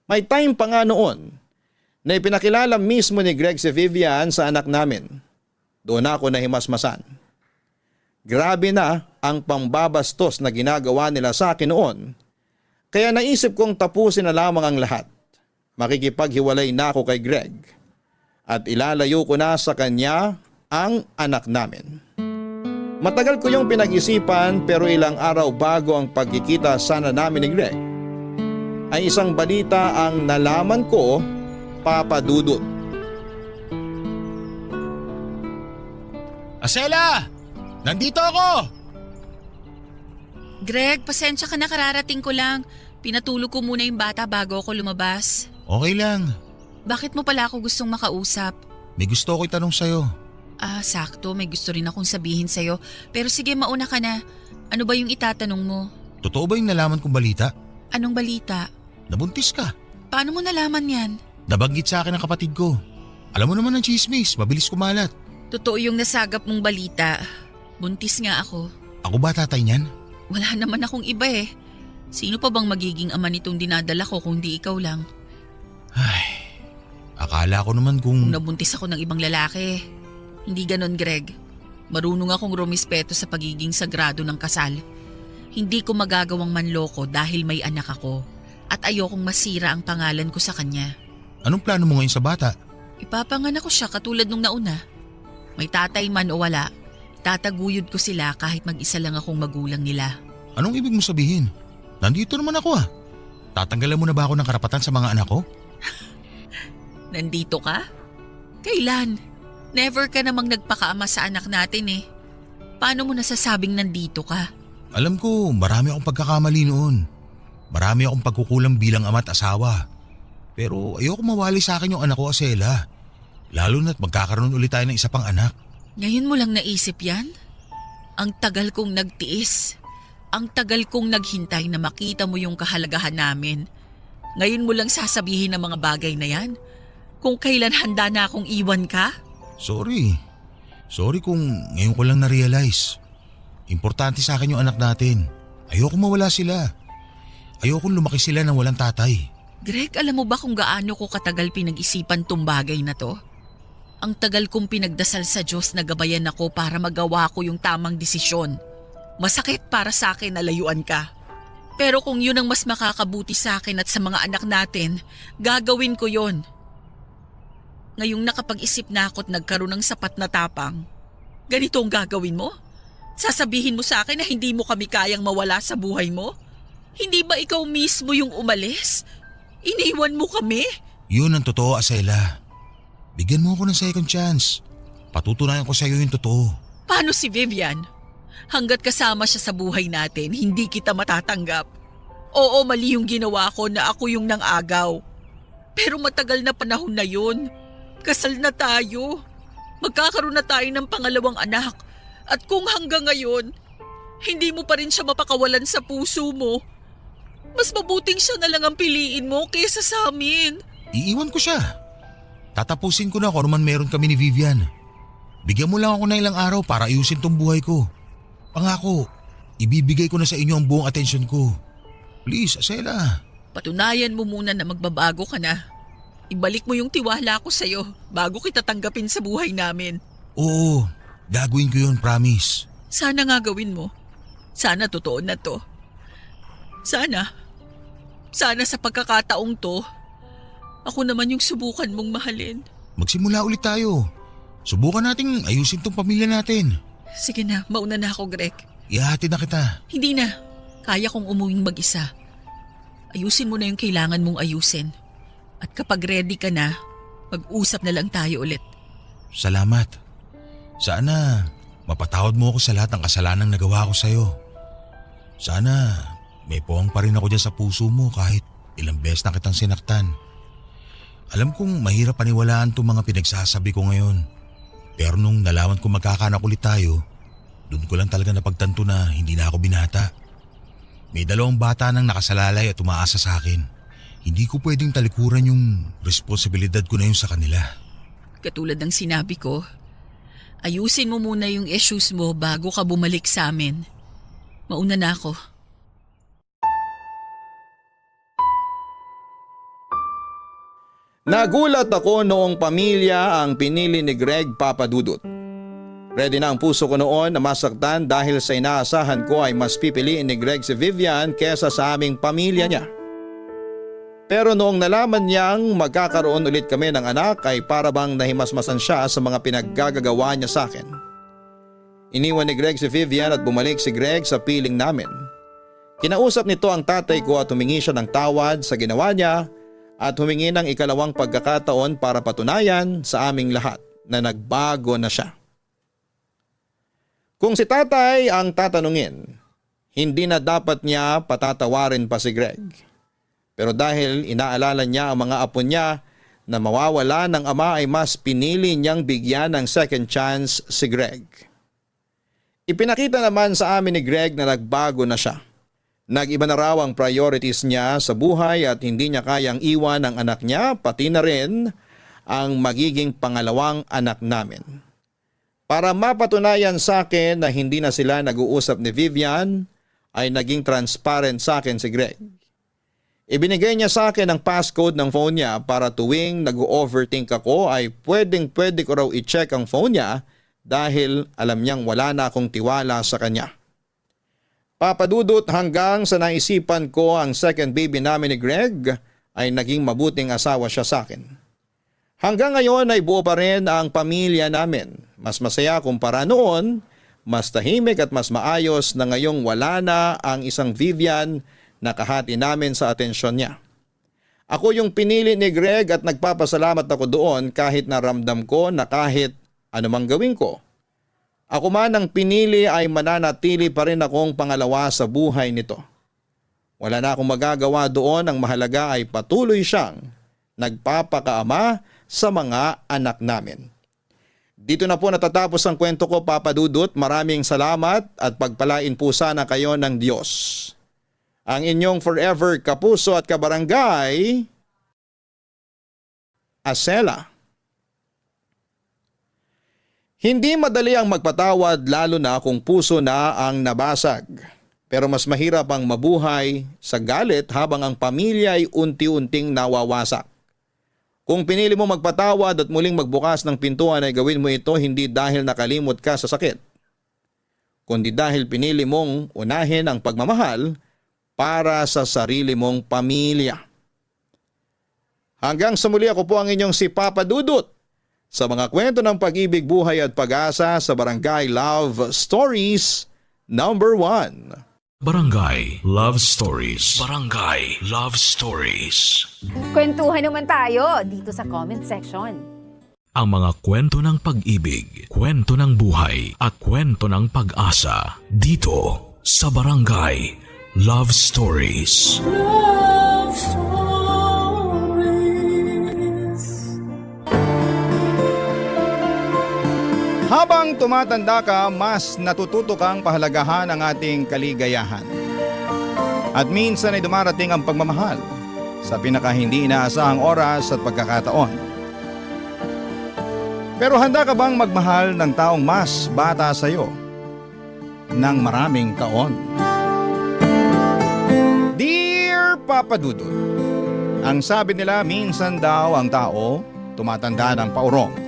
S3: May time pa nga noon na ipinakilala mismo ni Greg si Vivian sa anak namin. Doon ako nahimasmasan. Grabe na ang pambabastos na ginagawa nila sa akin noon. Kaya naisip kong tapusin na lamang ang lahat. Makikipaghiwalay na ako kay Greg. At ilalayo ko na sa kanya ang anak namin. Matagal ko yung pinag-isipan pero ilang araw bago ang pagkikita sana namin ni Greg ay isang balita ang nalaman ko, Papa Dudut.
S5: Asela! Nandito ako!
S4: Greg, pasensya ka na, kararating ko lang. Pinatulog ko muna yung bata bago ako lumabas.
S5: Okay lang.
S4: Bakit mo pala ako gustong makausap?
S5: May gusto ko itanong sa'yo.
S4: Sakto. May gusto rin akong sabihin sa'yo. Pero sige, mauna ka na. Ano ba yung itatanong mo?
S5: Totoo ba yung nalaman kong balita?
S4: Anong balita?
S5: Nabuntis ka.
S4: Paano mo nalaman yan?
S5: Nabanggit sa akin ng kapatid ko. Alam mo naman ang chismis, mabilis kumalat.
S4: Totoo yung nasagap mong balita. Buntis nga ako.
S5: Ako ba tatay niyan?
S4: Wala naman akong iba eh. Sino pa bang magiging ama nitong dinadala ko kung di ikaw lang?
S5: Ay, akala ko naman
S4: Kung nabuntis ako ng ibang lalaki. Hindi ganon, Greg. Marunong akong rumispeto sa pagiging sagrado ng kasal. Hindi ko magagawang manloko dahil may anak ako. At ayokong masira ang pangalan ko sa kanya.
S5: Anong plano mo ngayon sa bata?
S4: Ipapanganak ko siya katulad nung nauna. May tatay man o wala, tataguyod ko sila kahit mag-isa lang akong magulang nila.
S5: Anong ibig mo sabihin? Nandito naman ako ah. Tatanggalan mo na ba ako ng karapatan sa mga anak ko?
S4: Nandito ka? Kailan? Never ka namang nagpakaama sa anak natin eh. Paano mo nasasabing nandito ka?
S5: Alam ko, marami akong pagkakamali noon. Marami akong pagkukulang bilang ama at asawa. Pero ayoko mawali sa akin yung anak ko, Asela. Lalo na't magkakaroon ulit tayo ng isa pang anak.
S4: Ngayon mo lang naisip yan? Ang tagal kong nagtiis. Ang tagal kong naghintay na makita mo yung kahalagahan namin. Ngayon mo lang sasabihin ang mga bagay na yan? Kung kailan handa na akong iwan ka?
S5: Sorry. Sorry kung ngayon ko lang na-realize. Importante sa akin yung anak natin. Ayoko mawala sila. Ayoko lumaki sila nang walang tatay.
S4: Greg, alam mo ba kung gaano ko katagal pinag-isipan tong bagay na to? Ang tagal kong pinagdasal sa Diyos na gabayan ako para magawa ko yung tamang desisyon. Masakit para sa akin na layuan ka. Pero kung yun ang mas makakabuti sa akin at sa mga anak natin, gagawin ko yon. Ngayong nakapag-isip na ako at nagkaroon ng sapat na tapang, ganito ang gagawin mo? Sasabihin mo sa akin na hindi mo kami kayang mawala sa buhay mo? Hindi ba ikaw mismo yung umalis? Iniwan mo kami?
S5: Yun ang totoo, Asela. Bigyan mo ako ng second chance. Patutunayan ko sa iyo yung totoo.
S4: Paano si Vivian? Hanggat kasama siya sa buhay natin, hindi kita matatanggap. Oo, mali yung ginawa ko na ako yung nang-agaw. Pero matagal na panahon na yun. Kasal na tayo. Magkakaroon na tayo ng pangalawang anak. At kung hanggang ngayon, hindi mo pa rin siya mapakawalan sa puso mo, mas mabuting siya na lang ang piliin mo kaysa sa amin.
S5: Iiwan ko siya. Tatapusin ko na kung ano man meron kami ni Vivian. Bigyan mo lang ako ng ilang araw para ayusin tong buhay ko. Pangako, ibibigay ko na sa inyo ang buong atensyon ko. Please, Asela.
S4: Patunayan mo muna na magbabago ka na. Ibalik mo yung tiwala ko sa'yo bago kita tanggapin sa buhay namin.
S5: Oo, gagawin ko yun, promise.
S4: Sana nga gawin mo. Sana totoo na to. Sana sa pagkakataong to, ako naman yung subukan mong mahalin.
S5: Magsimula ulit tayo. Subukan nating ayusin tong pamilya natin.
S4: Sige na, mauna na ako, Greg.
S5: Ihahatid na kita.
S4: Hindi na. Kaya kong umuwing mag-isa. Ayusin mo na yung kailangan mong ayusin. At kapag ready ka na, mag-usap na lang tayo ulit.
S5: Salamat. Sana mapatawad mo ako sa lahat ng kasalanang nagawa ko sa'yo. Sana may puwang pa rin ako dyan sa puso mo kahit ilang beses na kitang sinaktan. Alam kong mahirap paniwalaan itong mga pinagsasabi ko ngayon. Pero nung nalaman ko magkakanak ulit tayo, doon ko lang talaga napagtanto na hindi na ako binata. May 2 bata nang nakasalalay at umaasa sa akin. Hindi ko pwedeng talikuran yung responsibilidad ko na yun sa kanila.
S4: Katulad ng sinabi ko, ayusin mo muna yung issues mo bago ka bumalik sa amin. Mauna na ako.
S3: Nagulat ako noong pamilya ang pinili ni Greg Papadudut. Ready na ang puso ko noon na masaktan dahil sa inaasahan ko ay mas pipiliin ni Greg si Vivian kesa sa aming pamilya niya. Pero noong nalaman niyang magkakaroon ulit kami ng anak ay para bang nahimasmasan siya sa mga pinaggagawa niya sa akin. Iniwan ni Greg si Vivian at bumalik si Greg sa piling namin. Kinausap nito ang tatay ko at humingi siya ng tawad sa ginawa niya at humingi ng ikalawang pagkakataon para patunayan sa aming lahat na nagbago na siya. Kung si tatay ang tatanungin, hindi na dapat niya patatawarin pa si Greg. Pero dahil inaalala niya ang mga apo niya na mawawala ng ama ay mas pinili niyang bigyan ng second chance si Greg. Ipinakita naman sa amin ni Greg na nagbago na siya. Nag-iba na raw ang priorities niya sa buhay at hindi niya kayang iwan ang anak niya pati na rin ang magiging pangalawang anak namin. Para mapatunayan sa akin na hindi na sila nag-uusap ni Vivian, ay naging transparent sa akin si Greg. Ibinigay niya sa akin ang passcode ng phone niya para tuwing nag-overthink ako ay pwede ko raw i-check ang phone niya dahil alam niyang wala na akong tiwala sa kanya. Papadudot hanggang sa naisipan ko ang second baby namin ni Greg ay naging mabuting asawa siya sa akin. Hanggang ngayon ay buo pa rin ang pamilya namin. Mas masaya kumpara noon, mas tahimik at mas maayos na ngayong wala na ang isang Vivian na kahati namin sa atensyon niya. Ako yung pinili ni Greg at nagpapasalamat ako doon kahit naramdam ko na kahit anumang gawin ko. Ako man ang pinili ay mananatili pa rin akong pangalawa sa buhay nito. Wala na akong magagawa doon, ang mahalaga ay patuloy siyang nagpapakaama sa mga anak namin. Dito na po natatapos ang kwento ko, Papa Dudut. Maraming salamat at pagpalain po sana kayo ng Diyos. Ang inyong forever kapuso at kabarangay, Acela. Hindi madali ang magpatawad lalo na kung puso na ang nabasag. Pero mas mahirap ang mabuhay sa galit habang ang pamilya ay unti-unting nawawasak. Kung pinili mo magpatawad at muling magbukas ng pintuan ay gawin mo ito hindi dahil nakalimot ka sa sakit, kundi dahil pinili mong unahin ang pagmamahal para sa sarili mong pamilya. Hanggang sa muli, ako po ang inyong si Papa Dudut sa mga kwento ng pag-ibig, buhay at pag-asa sa Barangay Love Stories number 1.
S1: Barangay Love Stories. Barangay Love Stories.
S7: Kwentuhan naman tayo dito sa comment section.
S1: Ang mga kwento ng pag-ibig, kwento ng buhay at kwento ng pag-asa dito sa Barangay Love Stories.
S2: Love Stories.
S3: Habang tumatanda ka, mas natututo kang pahalagahan ang ating kaligayahan. At minsan ay dumarating ang pagmamahal sa pinaka hindi inaasahang oras at pagkakataon. Pero handa ka bang magmahal ng taong mas bata sa iyo ng maraming taon? Dear Papa Dudut, ang sabi nila minsan daw ang tao tumatanda ng paurong.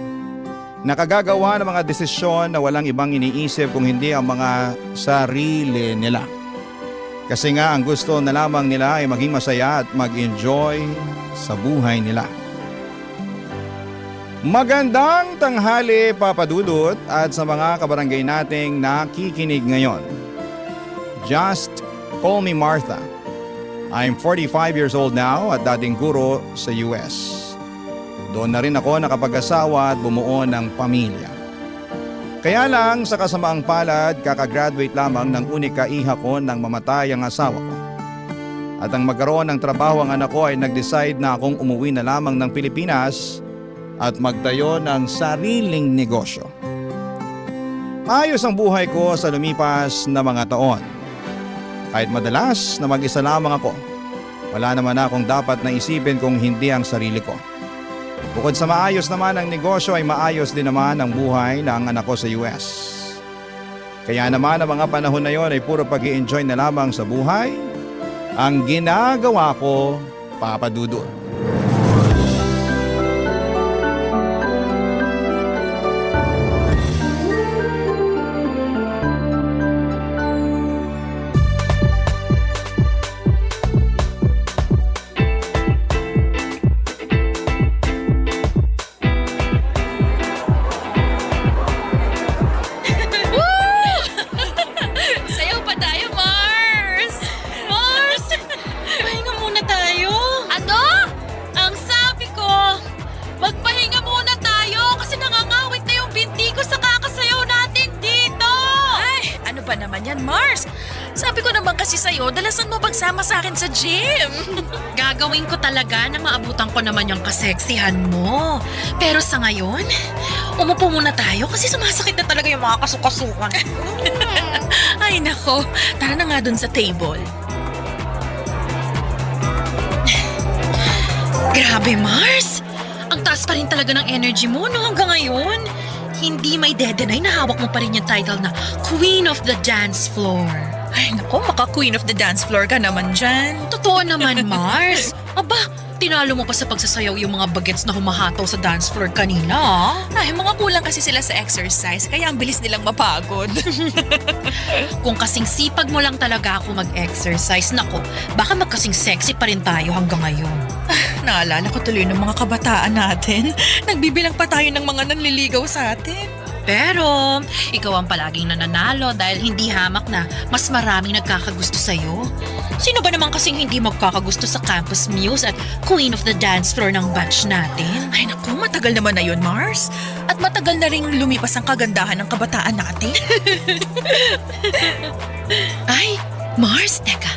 S3: Nakagagawa ng mga desisyon na walang ibang iniisip kung hindi ang mga sarili nila. Kasi nga ang gusto na lamang nila ay maging masaya at mag-enjoy sa buhay nila. Magandang tanghali, Papa Dudut, at sa mga kabarangay nating nakikinig ngayon. Just call me Martha. I'm 45 years old now at dating guro sa US. Doon na rin ako nakapag-asawa at bumuo ng pamilya. Kaya lang sa kasamaang palad, kakagraduate lamang ng unika iha ko nang mamatay ang asawa ko. At ang magkaroon ng trabaho ang anak ko ay nag-decide na akong umuwi na lamang ng Pilipinas at magtayo ng sariling negosyo. Maayos ang buhay ko sa lumipas na mga taon. Kahit madalas na mag-isa lamang ako, wala naman akong dapat na isipin kung hindi ang sarili ko. Bukod sa maayos naman ang negosyo ay maayos din naman ang buhay ng anak ko sa US. Kaya naman ang mga panahon na yon ay puro pag-i-enjoy na lamang sa buhay ang ginagawa ko, Papa Dudut.
S4: Sayaw pa tayo, Mars! Mars!
S6: Pahinga muna tayo.
S4: Ano?
S6: Ang sabi ko, magpahinga muna tayo kasi nangangawit na yung binti ko sa kakasayaw natin dito.
S4: Ay, ano ba naman yan, Mars?
S6: Sabi ko naman kasi sa'yo, dalasan mo pagsama sa akin sa gym.
S4: Gagawin ko talaga na maabutan ko naman yung kaseksihan mo. Pero sa ngayon, umupo muna tayo kasi sumasakit na talaga yung mga kasukasukan.
S6: Ay nako, tara na nga dun sa table.
S4: Grabe, Mars! Ang taas pa rin talaga ng energy mo no hanggang ngayon. Hindi may dedenay na hawak mo pa rin yung title na Queen of the Dance Floor.
S6: Ay nako, maka-queen of the dance floor ka naman dyan.
S4: Totoo naman, Mars. Aba, tinalo mo pa sa pagsasayaw yung mga bagets na humahataw sa dance floor kanina.
S6: Ay, mga kulang kasi sila sa exercise, kaya ang bilis nilang mapagod.
S4: Kung kasing sipag mo lang talaga ako mag-exercise, nako, baka magkasing sexy pa rin tayo hanggang ngayon.
S6: Naalala ko tuloy ng mga kabataan natin. Nagbibilang pa tayo ng mga nanliligaw sa atin.
S4: Pero, ikaw ang palaging nananalo dahil hindi hamak na mas maraming nagkakagusto sa'yo. Sino ba naman kasing hindi magkakagusto sa campus muse at queen of the dance floor ng batch natin?
S6: Ay naku, matagal naman na yun, Mars. At matagal na rin lumipas ang kagandahan ng kabataan natin.
S4: Ay, Mars, teka.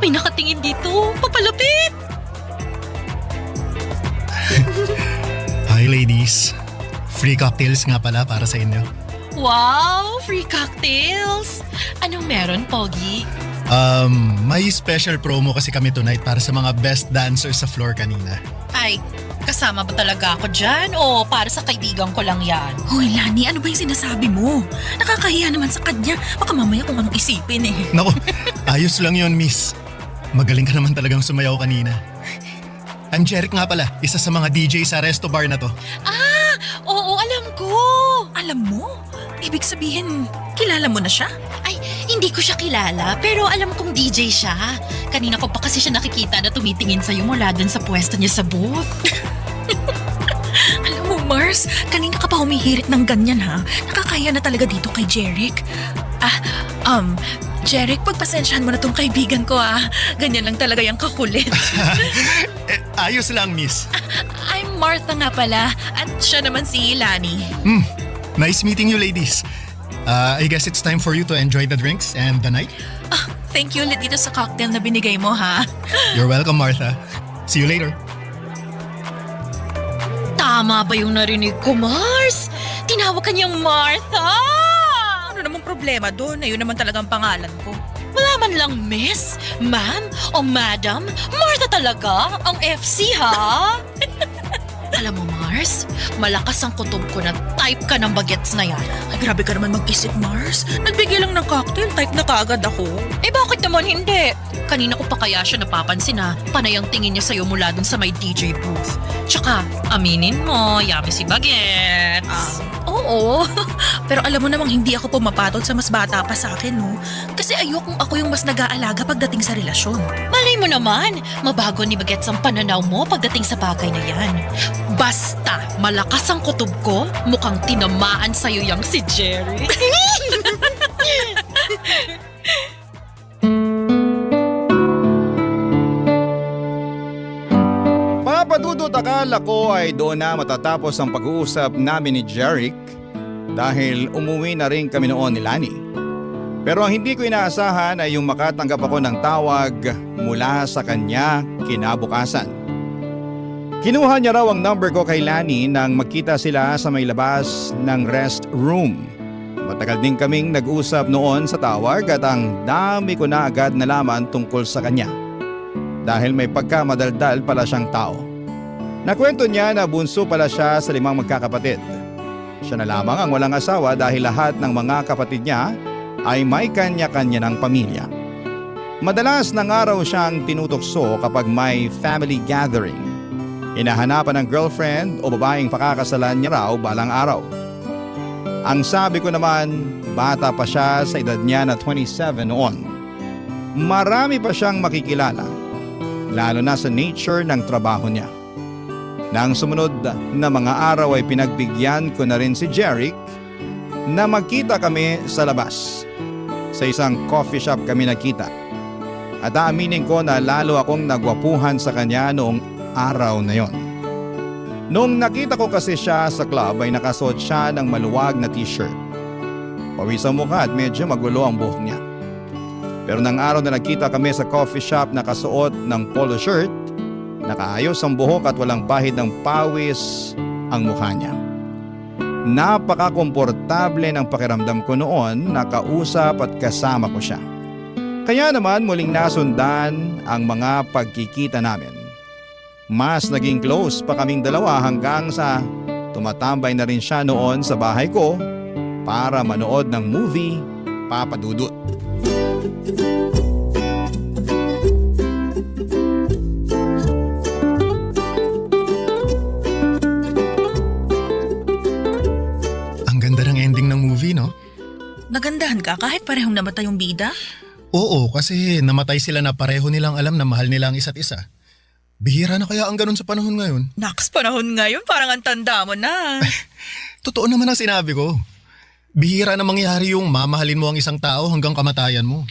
S4: May nakatingin dito. Papalapit!
S8: Hi ladies. Free cocktails nga pala para sa inyo.
S4: Wow! Free cocktails! Anong meron, Pogi?
S8: May special promo kasi kami tonight para sa mga best dancers sa floor kanina.
S4: Ay, kasama ba talaga ako dyan o para sa kaibigan ko lang yan?
S6: Hoy, Lani, ano ba yung sinasabi mo? Nakakahiya naman sa kanya. Baka mamaya kung anong isipin eh.
S8: Naku, ayos lang yon miss. Magaling ka naman talagang sumayaw kanina. I'm Jeric nga pala, isa sa mga DJ sa resto bar na to.
S4: Oo, alam ko!
S6: Alam mo? Ibig sabihin, kilala mo na siya?
S4: Ay, hindi ko siya kilala pero alam kong DJ siya. Kanina ko pa kasi siya nakikita na tumitingin sa'yo mula dun sa pwesto niya sa booth.
S6: Alam mo, Mars, kanina ka pa humihirit ng ganyan ha. Nakakaya na talaga dito kay Jeric. Jeric, pagpasensyahan mo na tong kaibigan ko Ganyan lang talaga yung kakulit.
S8: Ayos lang miss.
S6: I'm Martha nga pala at siya naman si Lani.
S8: Nice meeting you ladies. I guess it's time for you to enjoy the drinks and the night.
S6: Thank you ulit dito sa cocktail na binigay mo ha.
S8: You're welcome Martha. See you later.
S4: Tama ba yung narinig ko, Mars? Tinawag ka niyang Martha!
S6: Ano namang problema doon? Ayun naman talagang pangalan ko.
S4: Wala man lang miss, ma'am o madam, Martha talaga ang FC ha? Alam mo Mars, malakas ang kutob ko na type ka ng bagets na yan.
S6: Ay, grabe ka naman mag-isip, Mars. Nagbigay lang ng cocktail, type na kaagad ako.
S4: Eh bakit naman hindi? Kanina ko pa kaya siya napapansin na panay ang tingin niya sa'yo mula dun sa may DJ booth. Tsaka, aminin mo, yummy si bagets.
S6: Oo. Pero alam mo namang hindi ako pumapatol sa mas bata pa sa akin, no? Kasi ayokong ako yung mas nag-aalaga pagdating sa relasyon.
S4: Malay mo naman, mabago ni bagets ang pananaw mo pagdating sa bagay na yan. Basta, malakas ang kutob ko, mukhang tinamaan sa'yo yang si Jerry.
S3: Papadudot akala ko ay doon na matatapos ang pag-uusap namin ni Jeric dahil umuwi na rin kami noon ni Lani. Pero ang hindi ko inaasahan ay yung makatanggap ako ng tawag mula sa kanya kinabukasan. Kinuha niya raw ang number ko kay Lani nang magkita sila sa may labas ng restroom. Matagal din kaming nag-usap noon sa tawag at ang dami ko na agad nalaman tungkol sa kanya. Dahil may pagkamadaldal pala siyang tao. Nakwento niya na bunso pala siya sa 5 magkakapatid. Siya na lamang ang walang asawa dahil lahat ng mga kapatid niya ay may kanya-kanya ng pamilya. Madalas ng araw siyang tinutokso kapag may family gathering. Hinahanapan ng girlfriend o babaeng pakakasalan niya raw balang araw. Ang sabi ko naman, bata pa siya sa edad niya na 27 noon. Marami pa siyang makikilala, lalo na sa nature ng trabaho niya. Nang sumunod na mga araw ay pinagbigyan ko na rin si Jeric na magkita kami sa labas. Sa isang coffee shop kami nakita. At aaminin ko na lalo akong nagwapuhan sa kanya noong araw na yon. Noong nakita ko kasi siya sa club ay nakasuot siya ng maluwag na t-shirt. Pawis ang mukha at medyo magulo ang buhok niya. Pero nang araw na nagkita kami sa coffee shop na kasuot ng polo shirt, nakaayos ang buhok at walang bahid ng pawis ang mukha niya. Napaka-komportable ng pakiramdam ko noon na kausap at kasama ko siya. Kaya naman muling nasundan ang mga pagkikita namin. Mas naging close pa kaming dalawa hanggang sa tumatambay na rin siya noon sa bahay ko para manood ng movie Papa Dudut.
S8: Ang ganda ng ending ng movie, no?
S6: Nagandahan ka kahit parehong namatay yung bida?
S8: Oo, kasi namatay sila na pareho nilang alam na mahal nila ang isa't isa. Bihira na kaya ang ganun sa panahon ngayon?
S6: Naks, panahon ngayon parang ang tanda mo na.
S8: Totoo naman ang sinabi ko. Bihira na mangyari yung mamahalin mo ang isang tao hanggang kamatayan mo.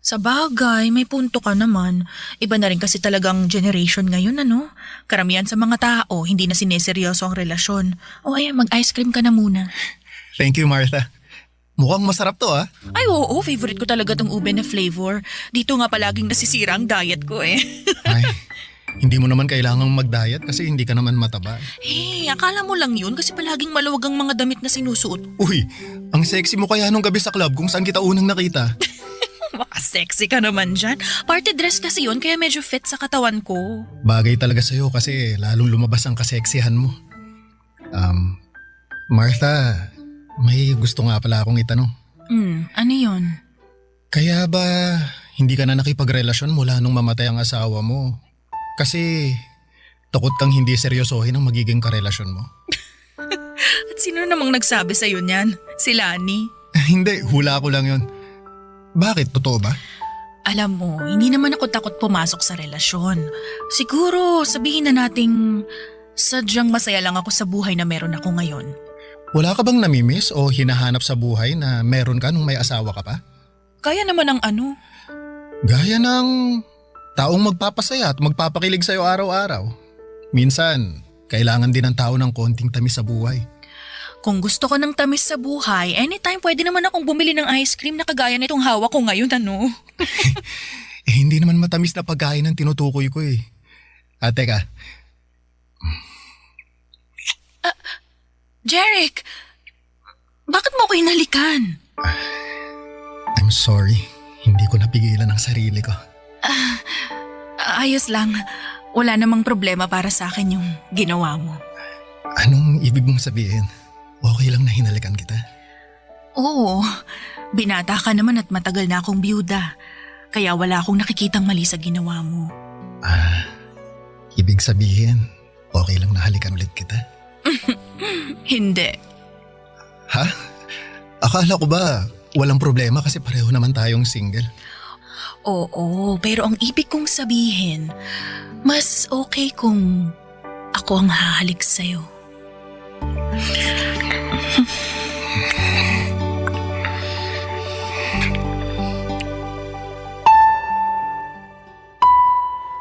S6: Sa bagay, may punto ka naman. Iba na rin kasi talagang generation ngayon, ano? Karamihan sa mga tao, hindi na sineseryoso ang relasyon. O ayan, mag-ice cream ka na muna.
S8: Thank you, Martha. Mukhang masarap to, ah.
S6: Ay, oo, favorite ko talaga tong ube na flavor. Dito nga palaging nasisira ang diet ko eh.
S8: Ay, hindi mo naman kailangang mag-diet kasi hindi ka naman mataba.
S6: Akala mo lang yun kasi palaging maluwag ang mga damit na sinusuot.
S8: Uy, ang sexy mo kaya nung gabi sa club kung saan kita unang nakita.
S6: Maka-sexy ka naman dyan. Party dress kasi yun kaya medyo fit sa katawan ko.
S8: Bagay talaga sa'yo kasi lalong lumabas ang kaseksihan mo. Martha, may gusto nga pala akong itanong.
S6: Ano yun?
S8: Kaya ba hindi ka na nakipagrelasyon mula nung mamatay ang asawa mo? Kasi takot kang hindi seryosohin ang magiging karelasyon mo.
S6: At sino namang nagsabi sa'yo niyan? Si Lani?
S8: Hindi, hula ko lang yun. Bakit? Totoo ba?
S6: Alam mo, hindi naman ako takot pumasok sa relasyon. Siguro sabihin na nating sadyang masaya lang ako sa buhay na meron ako ngayon.
S8: Wala ka bang namimiss o hinahanap sa buhay na meron ka nung may asawa ka pa?
S6: Kaya naman ang ano?
S8: Gaya ng taong magpapasaya at magpapakilig sa'yo araw-araw. Minsan, kailangan din ng tao ng konting tamis sa buhay.
S6: Kung gusto ko ng tamis sa buhay, anytime pwede naman akong bumili ng ice cream na kagaya nitong hawak ko ngayon, ano?
S8: Hindi naman matamis na pagkain ang tinutukoy ko eh. Teka.
S6: Jeric! Bakit mo ako hinalikan?
S8: I'm sorry. Hindi ko napigilan ang sarili ko.
S6: Ayos lang. Wala namang problema para sa akin yung ginawa mo.
S8: Anong ibig mong sabihin? Okay lang na hinalikan kita?
S6: Oo. Binata ka naman at matagal na akong byuda. Kaya wala akong nakikitang mali sa ginawa mo.
S8: Ibig sabihin, okay lang na halikan ulit kita?
S6: Hindi.
S8: Ha? Akala ko ba walang problema kasi pareho naman tayong single?
S6: Oo, pero ang ibig kong sabihin, mas okay kung ako ang hahalik sa'yo.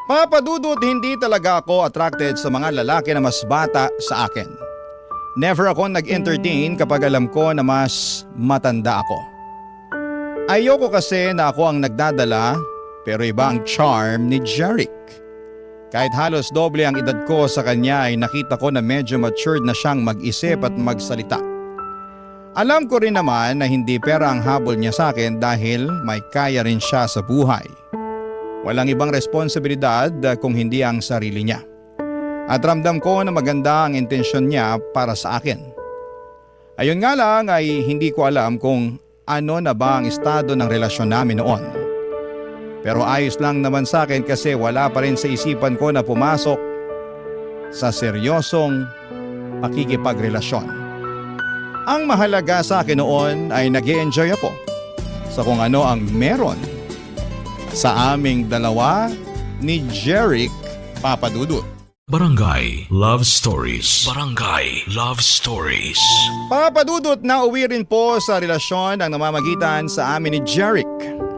S3: Papa Dudut, hindi talaga ako attracted sa mga lalaki na mas bata sa akin. Never ako nag-entertain kapag alam ko na mas matanda ako. Ayoko kasi na ako ang nagdadala pero iba ang charm ni Jeric. Kahit halos doble ang edad ko sa kanya ay nakita ko na medyo matured na siyang mag-isip at magsalita. Alam ko rin naman na hindi pera ang habol niya sa akin dahil may kaya rin siya sa buhay. Walang ibang responsibilidad kung hindi ang sarili niya. At ramdam ko na maganda ang intensyon niya para sa akin. Ayun nga lang ay hindi ko alam kung ano na ba ang estado ng relasyon namin noon. Pero ayos lang naman sa akin kasi wala pa rin sa isipan ko na pumasok sa seryosong pakikipagrelasyon. Ang mahalaga sa akin noon ay nag-i-enjoy ako sa kung ano ang meron sa aming dalawa ni Jeric Papa Dudut.
S1: Barangay Love Stories. Barangay Love Stories.
S3: Papa Dudut, nauwi rin po sa relasyon ang namamagitan sa amin ni Jeric.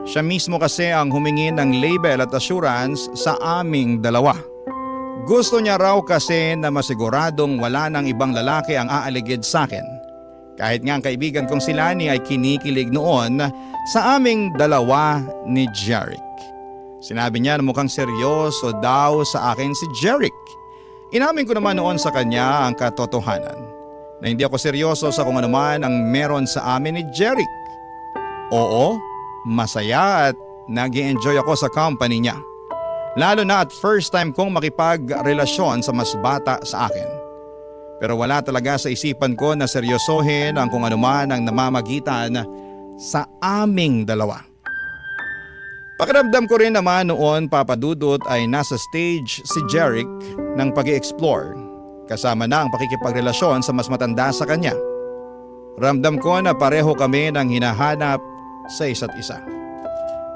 S3: Siya mismo kasi ang humingi ng label at assurance sa aming dalawa. Gusto niya raw kasi na masiguradong wala nang ibang lalaki ang aaligid sa akin. Kahit nga ang kaibigan kong si Lani ay kinikilig noon sa aming dalawa ni Jeric. Sinabi niya na mukhang seryoso daw sa akin si Jeric. Inamin ko naman noon sa kanya ang katotohanan na hindi ako seryoso sa kung anuman ang meron sa amin ni Jeric. Oo, masaya at nag-i-enjoy ako sa company niya. Lalo na at first time kong makipagrelasyon sa mas bata sa akin. Pero wala talaga sa isipan ko na seryosohin ang kung anuman ang namamagitan sa aming dalawa. Pakiramdam ko rin naman noon, Papa Dudut, ay nasa stage si Jeric ng pag-i-explore kasama na ang pakikipagrelasyon sa mas matanda sa kanya. Ramdam ko na pareho kami ng hinahanap sa isa't isa.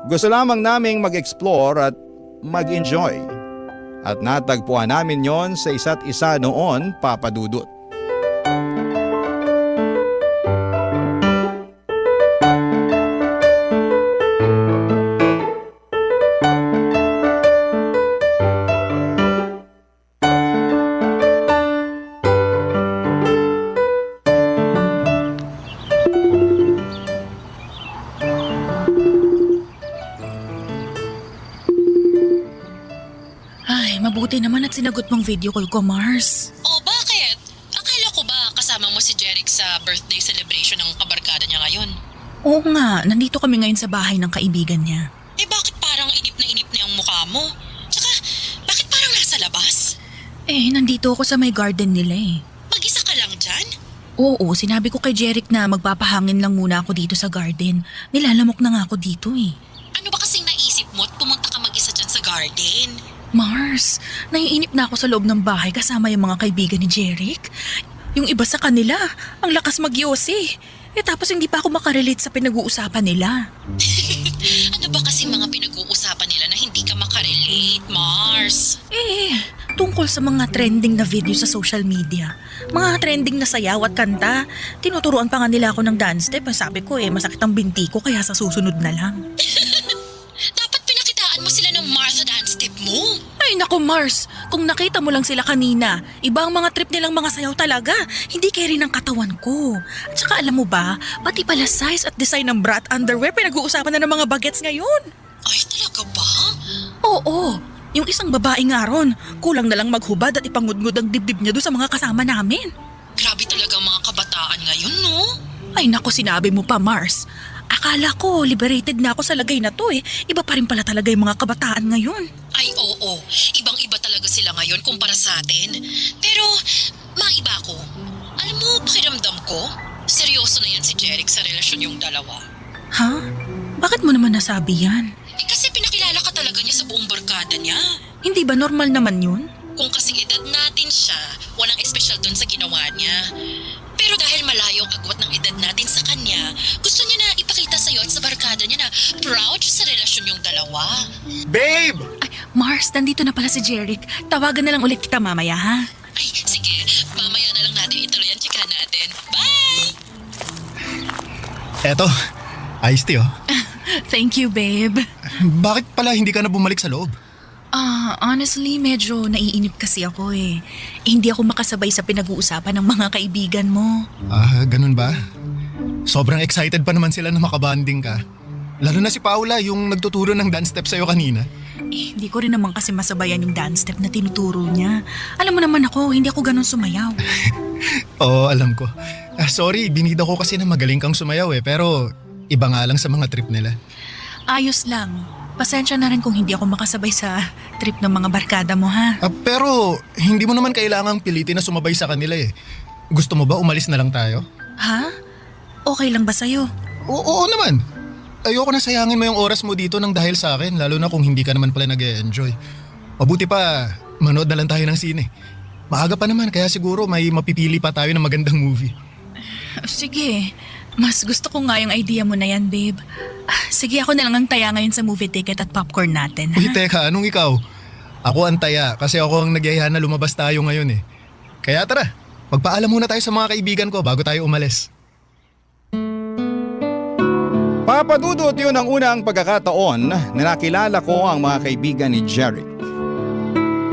S3: Gusto lamang naming mag-explore at mag-enjoy. At natagpuan namin yon sa isa't isa noon, Papa Dudut.
S4: Ay, mabuti naman at sinagot mong video call ko, Mars.
S9: Oh, bakit? Akala ko ba kasama mo si Jeric sa birthday celebration ng kabarkada niya ngayon?
S4: Oo nga, nandito kami ngayon sa bahay ng kaibigan niya.
S9: Eh bakit parang inip na yung mukha mo? Tsaka, bakit parang nasa labas?
S4: Eh, nandito ako sa may garden nila eh.
S9: Mag-isa ka lang dyan?
S4: Oo, sinabi ko kay Jeric na magpapahangin lang muna ako dito sa garden. Nilalamok na nga ako dito eh.
S9: Ano ba kasing naisip mo at pumunta ka mag-isa dyan sa garden?
S4: Mars, naiinip na ako sa loob ng bahay kasama yung mga kaibigan ni Jeric. Yung iba sa kanila, ang lakas magyosi. Eh tapos hindi pa ako makarelate sa pinag-uusapan nila.
S9: Ano ba kasing mga pinag-uusapan nila na hindi ka makarelate, Mars?
S4: Eh, tungkol sa mga trending na video sa social media. Mga trending na sayaw at kanta. Tinuturuan pa nga nila ako ng dance step. Sabi ko masakit ang binti ko kaya sa susunod na lang.
S9: Dapat pinakitaan mo sila ng Martha dance step mo.
S4: Ay naku Mars, kung nakita mo lang sila kanina, iba ang mga trip nilang mga sayaw talaga. Hindi carry ng katawan ko. At saka alam mo ba, pati pala size at design ng bra at underwear pinag-uusapan na ng mga bagets ngayon.
S9: Ay, talaga ba?
S4: Oo, yung isang babae nga ron, kulang na lang maghubad at ipangudngud ang dibdib niya doon sa mga kasama namin.
S9: Grabe talaga ang mga kabataan ngayon, no?
S4: Ay naku, sinabi mo pa Mars. Akala ko liberated na ako sa lagay na to eh. Iba pa rin pala talaga yung mga kabataan ngayon.
S9: Ay, oo. Ibang-iba talaga sila ngayon kumpara sa atin. Pero, maiba ako. Alam mo, pakiramdam ko, seryoso na yan si Jeric sa relasyon yung dalawa.
S4: Ha? Bakit mo naman nasabi yan?
S9: Eh kasi pinakilala ka talaga niya sa buong barkada niya.
S4: Hindi ba normal naman yun?
S9: Kung kasing edad natin siya, walang espesyal dun sa ginawa niya. Pero dahil malayo ang agwat ng edad natin sa kanya, gusto niya na ipakita sa'yo at sa barkada niya na proud siya sa relasyon yung dalawa.
S8: Babe!
S4: Ay, Mars, nandito na pala si Jeric. Tawagan na lang ulit kita mamaya ha?
S9: Ay, sige. Mamaya na lang natin ituloy ang chika natin. Bye!
S8: Eto, iced tea oh.
S4: Thank you, babe.
S8: Bakit pala hindi ka na bumalik sa loob?
S4: Honestly, medyo naiinip kasi ako eh. Hindi ako makasabay sa pinag-uusapan ng mga kaibigan mo.
S8: Ganun ba? Sobrang excited pa naman sila na makabanding ka. Lalo na si Paula, yung nagtuturo ng dance step sa'yo kanina.
S4: Eh, hindi ko rin naman kasi masabayan yung dance step na tinuturo niya. Alam mo naman ako, hindi ako ganun sumayaw.
S8: Oo, alam ko. Sorry, binida ko kasi na magaling kang sumayaw pero iba nga lang sa mga trip nila.
S4: Ayos lang. Pasensya na rin kung hindi ako makasabay sa trip ng mga barkada mo ha.
S8: Pero hindi mo naman kailangang pilitin na sumabay sa kanila eh. Gusto mo ba umalis na lang tayo?
S4: Ha? Okay lang ba sa'yo?
S8: Oo naman. Ayoko na sayangin mo yung oras mo dito nang dahil sa akin, lalo na kung hindi ka naman pala nag-e-enjoy. Mabuti pa, manood na lang tayo ng sine. Maaga pa naman kaya siguro may mapipili pa tayo ng magandang movie.
S4: Sige, mas gusto ko nga yung idea mo na yan, babe. Sige, ako na lang ang taya ngayon sa movie ticket at popcorn natin. Ha?
S8: Uy, teka, anong ikaw? Ako ang taya kasi ako ang nagyayaya na lumabas tayo ngayon eh. Kaya tara, magpaalam muna tayo sa mga kaibigan ko bago tayo umalis.
S3: Papa Dudut, yun ang unang pagkakataon na nakilala ko ang mga kaibigan ni Jeric.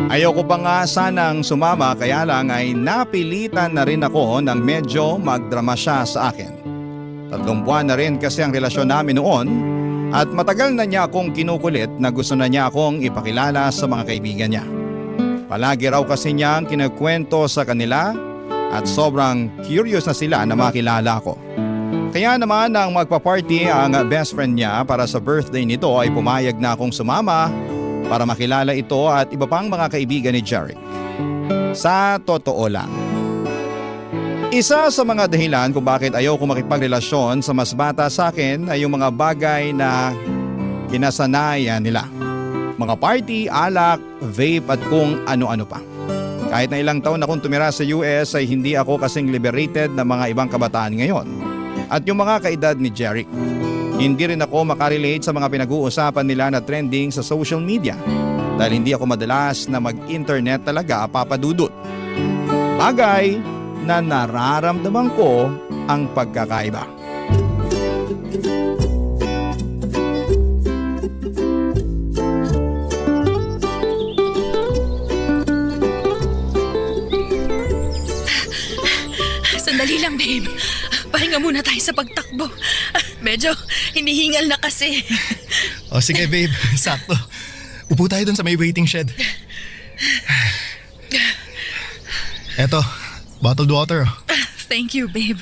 S3: Ayoko pa nga sanang sumama kaya lang ay napilitan na rin ako nang medyo magdrama siya sa akin. 3 buwan na rin kasi ang relasyon namin noon at matagal na niya akong kinukulit na gusto na niya akong ipakilala sa mga kaibigan niya. Palagi raw kasi niyang kinukwento sa kanila at sobrang curious na sila na makilala ko. Kaya naman nang magpa-party ang best friend niya para sa birthday nito ay pumayag na akong sumama para makilala ito at iba pang mga kaibigan ni Jeric. Sa totoo lang, isa sa mga dahilan kung bakit ayaw ko makipagrelasyon sa mas bata sa akin ay yung mga bagay na kinasanayan nila. Mga party, alak, vape at kung ano-ano pa. Kahit na ilang taon akong tumira sa US ay hindi ako kasing liberated na mga ibang kabataan ngayon. At yung mga kaedad ni Jeric. Hindi rin ako makarelate sa mga pinag-uusapan nila na trending sa social media dahil hindi ako madalas na mag-internet talaga papadudot. Bagay na nararamdaman ko ang pagkakaiba.
S6: Sandali lang, babe. Pahinga muna tayo sa pagtakbo. Medyo hinihingal na kasi.
S8: O sige babe, sakto. Upo tayo dun sa may waiting shed. Eto, bottled water.
S6: Thank you, babe.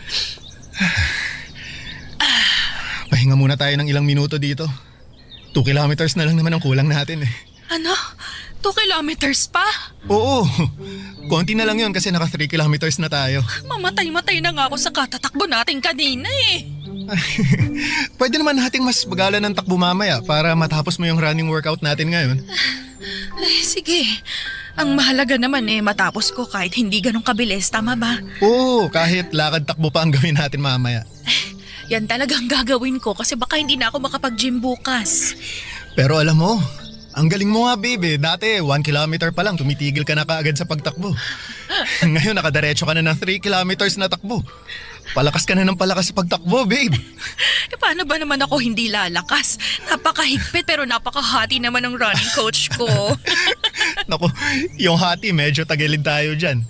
S8: Pahinga muna tayo ng ilang minuto dito. 2 kilometers na lang naman ang kulang natin eh.
S6: Ano? 2 kilometers pa?
S8: Oo, konti na lang yun kasi naka 3 kilometers na tayo.
S6: Mamatay-matay na nga ako sa katatakbo natin kanina eh.
S8: Pwede naman nating mas bagalan ng takbo mamaya para matapos mo yung running workout natin ngayon.
S6: Sige. Ang mahalaga naman matapos ko kahit hindi ganun kabilis, tama ba?
S8: Oo, kahit lakad takbo pa ang gawin natin mamaya.
S6: Yan talagang gagawin ko kasi baka hindi na ako makapag-gym bukas.
S8: Pero alam mo, ang galing mo nga babe. Dati 1 kilometer pa lang tumitigil ka na kaagad sa pagtakbo. Ngayon nakadiretso ka na ng 3 kilometers na takbo. Palakas ka na ng palakas sa pagtakbo, babe.
S6: Paano ba naman ako hindi lalakas? Napakahigpit pero napakahati naman ng running coach ko.
S8: Naku, yung hati medyo tagilid tayo dyan.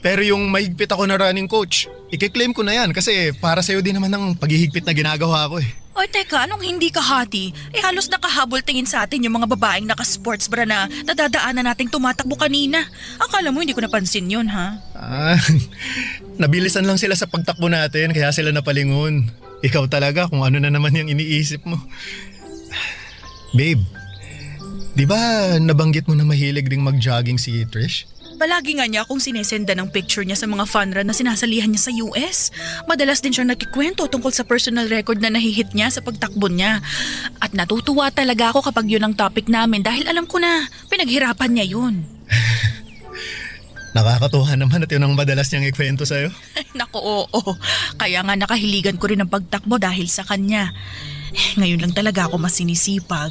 S8: Pero yung mahigpit ako na running coach, ikiklaim ko na yan kasi para sa'yo din naman ang paghihigpit na ginagawa ko eh.
S6: Oy, teka, anong hindi ka hati? Halos nakahabol tingin sa atin yung mga babaeng naka-sports bra na nadadaanan nating tumatakbo kanina. Akala mo hindi ko napansin yun, ha?
S8: Nabilisan lang sila sa pagtakbo natin kaya sila napalingon. Ikaw talaga kung ano na naman yung iniisip mo. Babe, di ba nabanggit mo na mahilig ring mag-jogging si Trish?
S6: Palagi nga niya akong sinesenda ng picture niya sa mga fun run na sinasalihan niya sa US. Madalas din siya nagkikwento tungkol sa personal record na nahihit niya sa pagtakbo niya. At natutuwa talaga ako kapag yun ang topic namin dahil alam ko na pinaghirapan niya yun.
S8: Nakakatuwa naman at yun ang madalas niyang ikwento sa'yo.
S6: Naku, oo. Kaya nga nakahiligan ko rin ang pagtakbo dahil sa kanya. Ngayon lang talaga ako mas sinisipag.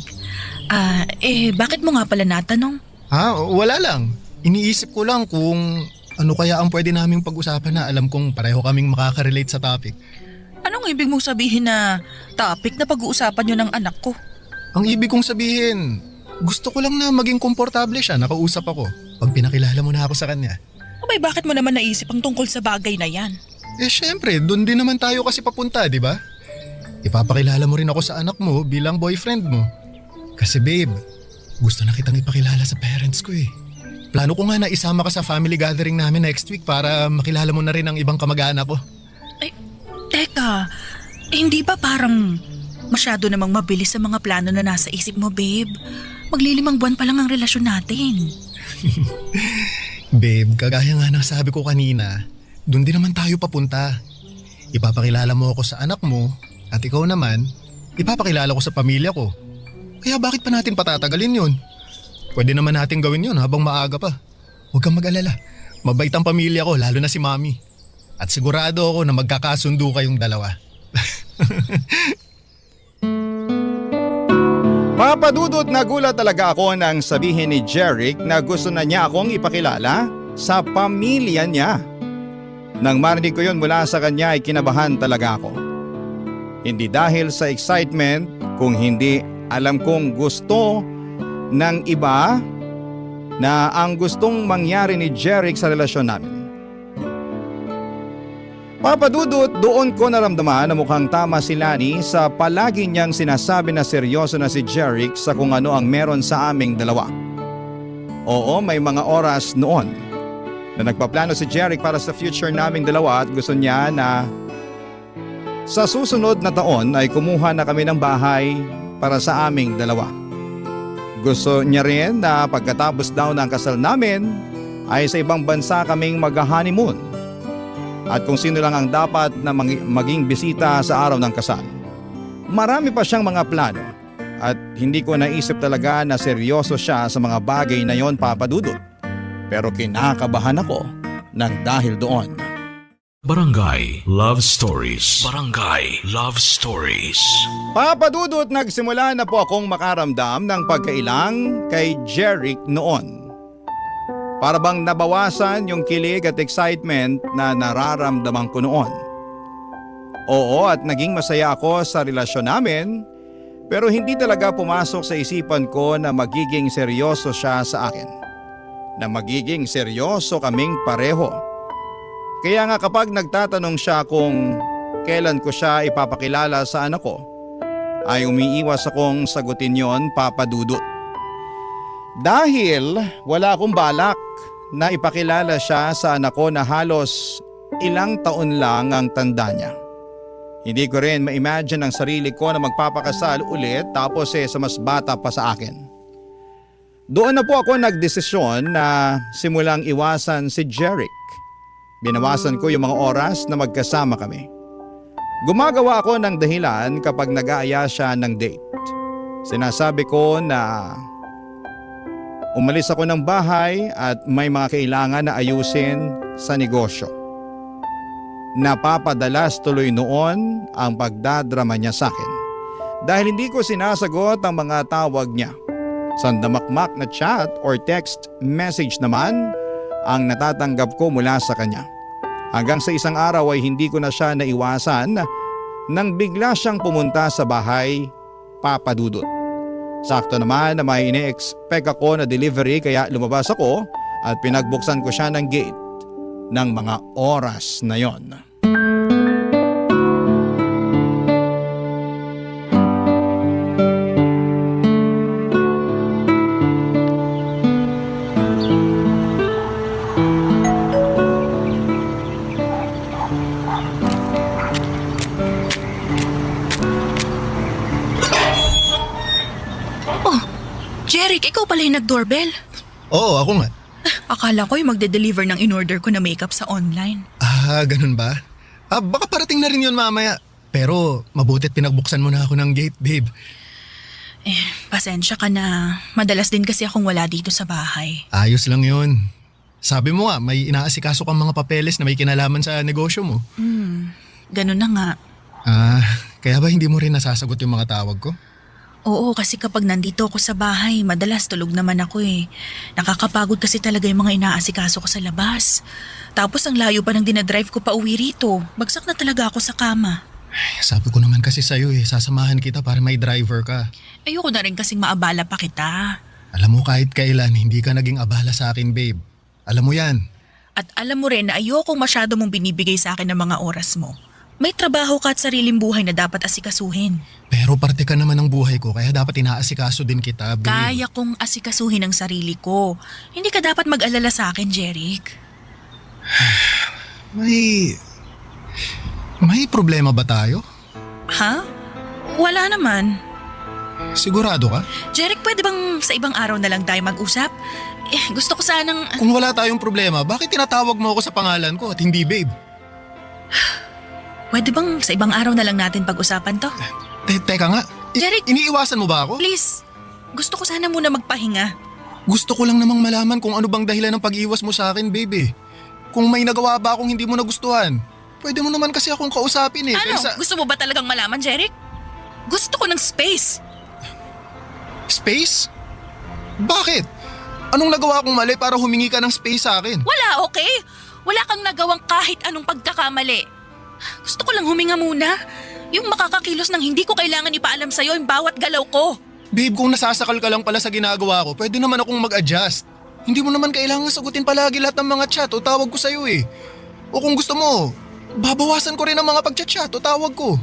S6: Bakit mo nga pala natanong?
S8: Wala lang. Iniisip ko lang kung ano kaya ang pwede naming pag-usapan na alam kong pareho kaming makaka-relate sa topic.
S6: Anong ibig mong sabihin na topic na pag-uusapan nyo ng anak ko?
S8: Ang ibig kong sabihin, gusto ko lang na maging komportable siya, nakausap ako pag pinakilala mo na ako sa kanya.
S6: Abay, bakit mo naman naisip ang tungkol sa bagay na yan?
S8: Syempre, doon din naman tayo kasi papunta, di ba? Ipapakilala mo rin ako sa anak mo bilang boyfriend mo. Kasi babe, gusto na kitang ipakilala sa parents ko eh. Plano ko nga na isama ka sa family gathering namin next week para makilala mo na rin ang ibang kamag-anak ko.
S6: Ay, teka, hindi ba parang masyado namang mabilis sa mga plano na nasa isip mo, babe? Maglilimang buwan pa lang ang relasyon natin.
S8: Babe, kagaya nga ng sabi ko kanina, doon din naman tayo papunta. Ipapakilala mo ako sa anak mo at ikaw naman, ipapakilala ko sa pamilya ko. Kaya bakit pa natin patatagalin yun? Pwede naman natin gawin yun habang maaga pa. Huwag kang mag-alala. Mabait ang pamilya ko, lalo na si Mami. At sigurado ako na magkakasundo kayong dalawa.
S3: Papadudot nagulat talaga ako nang sabihin ni Jeric na gusto na niya akong ipakilala sa pamilya niya. Nang marinig ko yun mula sa kanya ay kinabahan talaga ako. Hindi dahil sa excitement, kung hindi alam kong gusto ng iba na ang gustong mangyari ni Jeric sa relasyon namin. Papa Dudut, doon ko naramdaman na mukhang tama si Lani sa palagi niyang sinasabi na seryoso na si Jeric sa kung ano ang meron sa aming dalawa. Oo, may mga oras noon na nagpaplano si Jeric para sa future naming dalawa at gusto niya na sa susunod na taon ay kumuha na kami ng bahay para sa aming dalawa. Gusto niya rin na pagkatapos daw ng kasal namin ay sa ibang bansa kaming mag-honeymoon. At kung sino lang ang dapat na maging bisita sa araw ng kasal. Marami pa siyang mga plano at hindi ko naisip talaga na seryoso siya sa mga bagay na yon, Papa Dudut. Pero kinakabahan ako ng dahil doon.
S1: Barangay Love Stories. Barangay Love Stories.
S3: Papa Dudut, nagsimula na po akong makaramdam ng pagkailang kay Jeric noon. Para bang nabawasan yung kilig at excitement na nararamdaman ko noon. Oo, at naging masaya ako sa relasyon namin, pero hindi talaga pumasok sa isipan ko na magiging seryoso siya sa akin. Na magiging seryoso kaming pareho. Kaya nga kapag nagtatanong siya kung kailan ko siya ipapakilala sa anak ko, ay umiiwas akong sagutin yon, Papa Dudut. Dahil wala akong balak na ipakilala siya sa anak ko na halos ilang taon lang ang tanda niya. Hindi ko rin ma-imagine ang sarili ko na magpapakasal ulit tapos sa mas bata pa sa akin. Doon na po ako nagdesisyon na simulang iwasan si Jeric. Binawasan ko yung mga oras na magkasama kami. Gumagawa ako ng dahilan kapag nag-aaya siya ng date. Sinasabi ko na umalis ako ng bahay at may mga kailangan na ayusin sa negosyo. Napapadalas tuloy noon ang pagdadrama niya sa akin dahil hindi ko sinasagot ang mga tawag niya. Sandamakmak na chat or text message naman ang natatanggap ko mula sa kanya. Hanggang sa isang araw ay hindi ko na siya naiwasan nang bigla siyang pumunta sa bahay, Papa Dudut. Sakto naman na may ine-expect ako na delivery kaya lumabas ako at pinagbuksan ko siya ng gate ng mga oras na yon.
S6: Jeric, ikaw pala yung nag-doorbell.
S8: Oo, ako nga.
S6: Akala ko yung magde-deliver ng in-order ko na makeup sa online.
S8: Ah, ganun ba? Baka parating na rin yun mamaya. Pero mabuti't pinagbuksan mo na ako ng gate, babe.
S6: Pasensya ka na. Madalas din kasi akong wala dito sa bahay.
S8: Ayos lang yun. Sabi mo nga, may inaasikaso kang mga papeles na may kinalaman sa negosyo mo.
S6: Ganun na nga.
S8: Kaya ba hindi mo rin nasasagot yung mga tawag ko?
S6: Oo, kasi kapag nandito ako sa bahay, madalas tulog naman ako eh. Nakakapagod kasi talaga yung mga inaasikaso ko sa labas. Tapos ang layo pa ng dinadrive ko pa uwi rito. Bagsak na talaga ako sa kama.
S8: Sabi ko naman kasi sa'yo sasamahan kita para may driver ka.
S6: Ayoko na rin kasing maabala pa kita.
S8: Alam mo kahit kailan, hindi ka naging abala sa akin, babe. Alam mo yan.
S6: At alam mo rin na ayokong masyado mong binibigay sa akin ng mga oras mo. May trabaho ka at sariling buhay na dapat asikasuhin.
S8: Pero parte ka naman ng buhay ko kaya dapat inaasikaso din kita, babe.
S6: Kaya kong asikasuhin ang sarili ko. Hindi ka dapat mag-alala sa akin, Jeric.
S8: May problema ba tayo?
S6: Ha? Wala naman.
S8: Sigurado ka?
S6: Jeric, pwede bang sa ibang araw na lang tayo mag-usap? Gusto ko sanang...
S8: Kung wala tayong problema, bakit tinatawag mo ako sa pangalan ko at hindi babe?
S6: Pwede bang sa ibang araw na lang natin pag-usapan to?
S8: Teka nga,
S6: Jeric!
S8: iniiwasan mo ba ako?
S6: Please, gusto ko sana muna magpahinga.
S8: Gusto ko lang namang malaman kung ano bang dahilan ng pag-iwas mo sa akin, babe. Kung may nagawa ba akong hindi mo nagustuhan, pwede mo naman kasi akong kausapin eh.
S6: Ano?
S8: Kaysa...
S6: Gusto mo ba talagang malaman, Jeric? Gusto ko ng space.
S8: Space? Bakit? Anong nagawa kong mali para humingi ka ng space sa akin?
S6: Wala, okay? Wala kang nagawang kahit anong pagkakamali. Gusto ko lang huminga muna. Yung makakakilos ng hindi ko kailangan ipaalam sa'yo yung bawat galaw ko.
S8: Babe, kung nasasakal ka lang pala sa ginagawa ko, pwede naman akong mag-adjust. Hindi mo naman kailangan sagutin palagi lahat ng mga chat o tawag ko sa'yo eh. O kung gusto mo, babawasan ko rin ang mga pagchat-chat o tawag ko.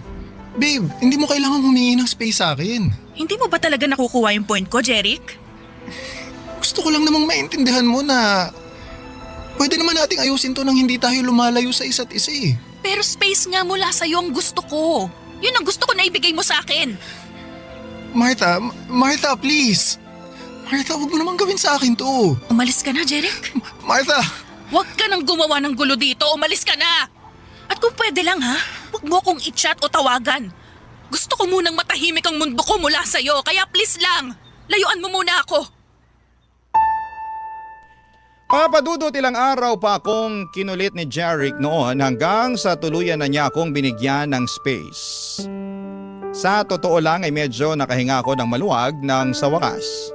S8: Babe, hindi mo kailangan humingi ng space sa akin.
S6: Hindi mo ba talaga nakukuha yung point ko, Jeric?
S8: Gusto ko lang namang maintindihan mo na pwede naman nating ayusin to nang hindi tayo lumalayo sa isa't isa eh.
S6: Pero space nga mula sa'yo ang gusto ko. Yun ang gusto ko na ibigay mo sa akin.
S8: Martha, please. Martha, huwag mo naman gawin sa akin to.
S6: Umalis ka na, Jeric.
S8: Martha!
S6: Huwag ka nang gumawa ng gulo dito. Umalis ka na. At kung pwede lang ha, huwag mo akong i-chat o tawagan. Gusto ko munang matahimik ang mundo ko mula sa'yo. Kaya please lang, layuan mo muna ako.
S3: Papadudot, ilang araw pa akong kinulit ni Jeric noon hanggang sa tuluyan na niya akong binigyan ng space. Sa totoo lang ay medyo nakahinga ako ng maluwag nang sa wakas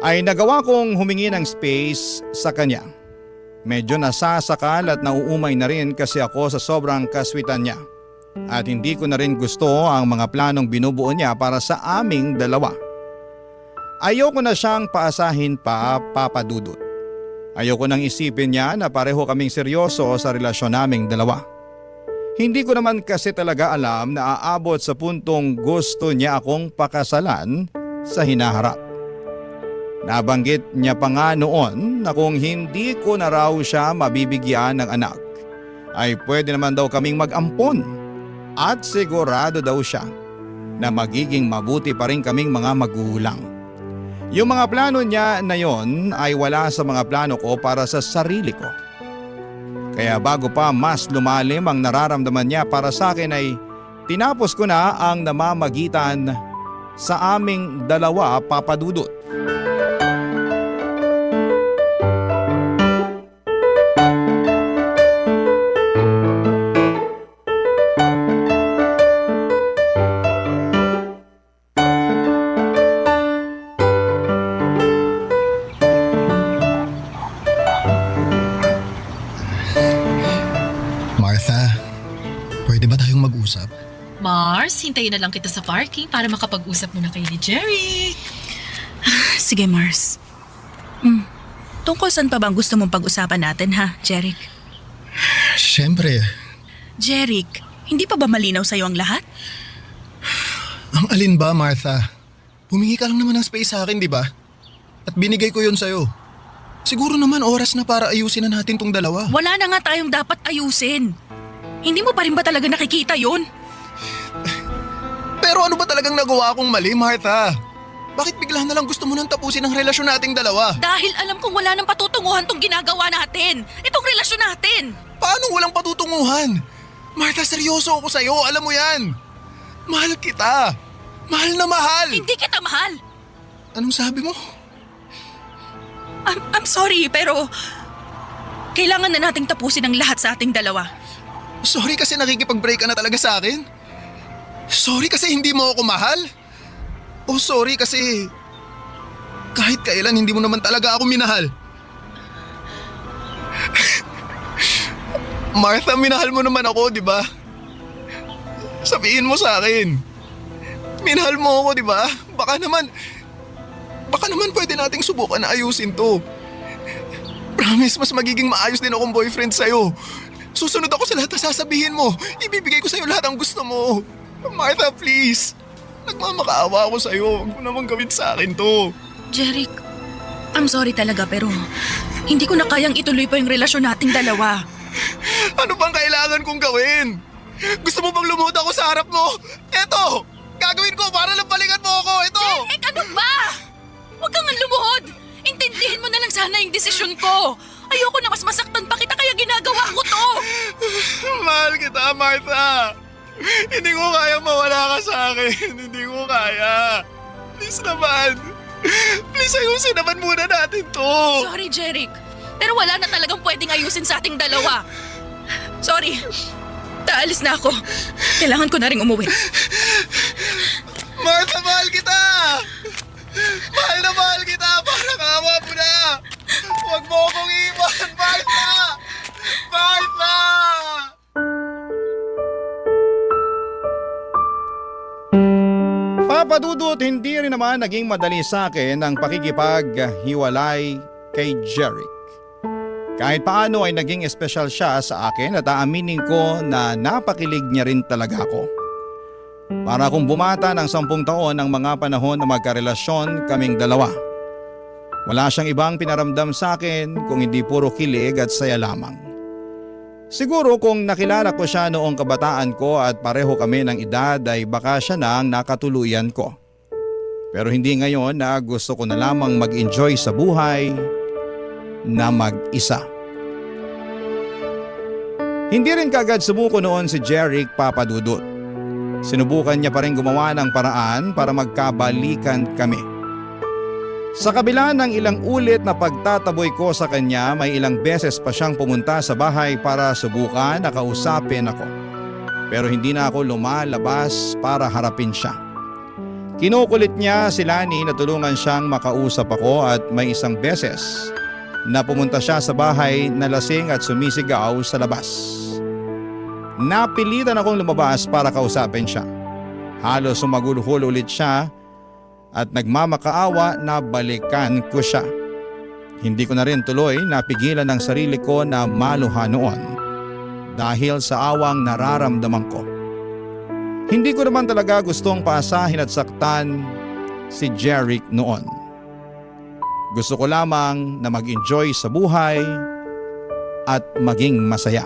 S3: ay nagawa kong humingi ng space sa kanya. Medyo nasasakal at nauumay na rin kasi ako sa sobrang kaswitan niya. At hindi ko na rin gusto ang mga planong binubuo niya para sa aming dalawa. Ayoko na siyang paasahin pa, Papadudot. Ayoko nang isipin niya na pareho kaming seryoso sa relasyon naming dalawa. Hindi ko naman kasi talaga alam na aabot sa puntong gusto niya akong pakasalan sa hinaharap. Nabanggit niya pa nga noon na kung hindi ko na raw siya mabibigyan ng anak, ay pwede naman daw kaming mag-ampon at sigurado daw siya na magiging mabuti pa rin kaming mga magulang. Yung mga plano niya na yon ay wala sa mga plano ko para sa sarili ko. Kaya bago pa mas lumalim ang nararamdaman niya para sa akin ay tinapos ko na ang namamagitan sa aming dalawa, Papadudot.
S8: Martha, pwede ba tayong mag-usap?
S9: Mars, hintayin na lang kita sa parking para makapag-usap muna kayo ni Jerry.
S6: Sige, Mars. Tungkol saan pa bang gusto mong pag-usapan natin ha, Jeric?
S8: Siyempre,
S6: Jeric, hindi pa ba malinaw sa'yo ang lahat?
S8: ang alin ba, Martha? Humingi ka lang naman ng space sa akin, di ba? At binigay ko yun sa'yo. Siguro naman oras na para ayusin na natin tong dalawa.
S6: Wala na nga tayong dapat ayusin. Hindi mo pa rin ba talaga nakikita yun?
S8: Pero ano ba talagang nagawa akong mali, Martha? Bakit bigla na lang gusto mo nang tapusin ang relasyon nating dalawa?
S6: Dahil alam kong wala nang patutunguhan tong ginagawa natin. Itong relasyon natin.
S8: Paano walang patutunguhan? Martha, seryoso ako sa'yo, alam mo yan. Mahal kita. Mahal na mahal.
S6: Hindi kita mahal.
S8: Anong sabi mo?
S6: I'm sorry, pero kailangan na nating tapusin ang lahat sa ating dalawa.
S8: Sorry kasi nakikipag-break ka na talaga sa akin? Sorry kasi hindi mo ako mahal? O sorry kasi kahit kailan hindi mo naman talaga ako minahal? Martha, minahal mo naman ako, di ba? Sabihin mo sa akin. Minahal mo ako, di ba? Baka naman pwede nating subukan na ayusin to. Promise, mas magiging maayos din akong boyfriend sa'yo. Susunod ako sa lahat na sasabihin mo. Ibibigay ko sa'yo lahat ang gusto mo. Martha, please. Nagmamakaawa ako sa'yo. Huwag mo naman gawin sa akin to.
S6: Jeric, I'm sorry talaga pero hindi ko na kayang ituloy pa yung relasyon nating dalawa.
S8: Ano bang kailangan kong gawin? Gusto mo bang lumuhod ako sa harap mo? Eto! Gagawin ko para lang balikan mo ako! Ito!
S6: Ano ba? Huwag kang lumuhod! Intindihin mo na lang sana yung desisyon ko. Ayoko na mas masaktan pa kita kaya ginagawa ko to.
S8: Mahal kita, Martha. Hindi ko kayang mawala ka sa akin. Hindi ko kaya. Please naman. Please ayusin naman muna natin to.
S6: Sorry, Jeric. Pero wala na talagang pwedeng ayusin sa ating dalawa. Sorry. Taalis na ako. Kailangan ko na rin umuwi.
S8: Martha, mahal kita. Mahal na mahal kita. Parang awa mo na. Huwag mo akong iwan, Martha. Martha!
S3: Papadudot, hindi rin naman naging madali sa akin ang pakikipaghiwalay kay Jeric. Kahit paano ay naging espesyal siya sa akin at aaminin ko na napakilig niya rin talaga ako. Para akong bumata ng 10 taon ng mga panahon na magkarelasyon kaming dalawa. Wala siyang ibang pinaramdam sa akin kung hindi puro kilig at saya lamang. Siguro kung nakilala ko siya noong kabataan ko at pareho kami ng edad ay baka siya na ang nakatuluyan ko. Pero hindi ngayon na gusto ko na lamang mag-enjoy sa buhay na mag-isa. Hindi rin kagad sumuko noon si Jeric Papadudut. Sinubukan niya pa rin gumawa ng paraan para magkabalikan kami. Sa kabila ng ilang ulit na pagtataboy ko sa kanya, may ilang beses pa siyang pumunta sa bahay para subukan na kausapin ako. Pero hindi na ako lumalabas para harapin siya. Kinukulit niya si Lani na tulungan siyang makausap ako at may isang beses na pumunta siya sa bahay na lasing at sumisigaw sa labas. Napilitan akong lumabas para kausapin siya. Halos sumagulhol ulit siya at nagmamakaawa na balikan ko siya. Hindi ko na rin tuloy napigilan ang sarili ko na maluha noon dahil sa awang nararamdaman ko. Hindi ko naman talaga gustong paasahin at saktan si Jeric noon. Gusto ko lamang na mag-enjoy sa buhay at maging masaya.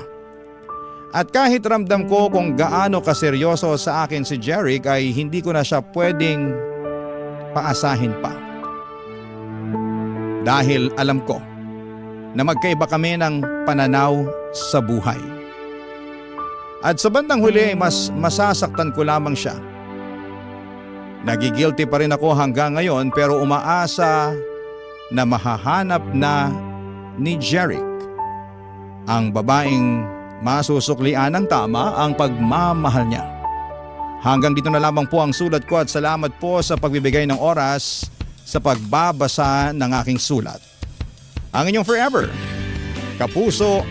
S3: At kahit ramdam ko kung gaano kaseryoso sa akin si Jeric ay hindi ko na siya pwedeng paasahin pa. Dahil alam ko na magkaiba kami ng pananaw sa buhay. At sa bandang huli mas masasaktan ko lamang siya. Nagigilty pa rin ako hanggang ngayon pero umaasa na mahahanap na ni Jeric ang babaeng masusuklian ng tama ang pagmamahal niya. Hanggang dito na lamang po ang sulat ko at salamat po sa pagbibigay ng oras sa pagbabasa ng aking sulat. Ang inyong forever, kapuso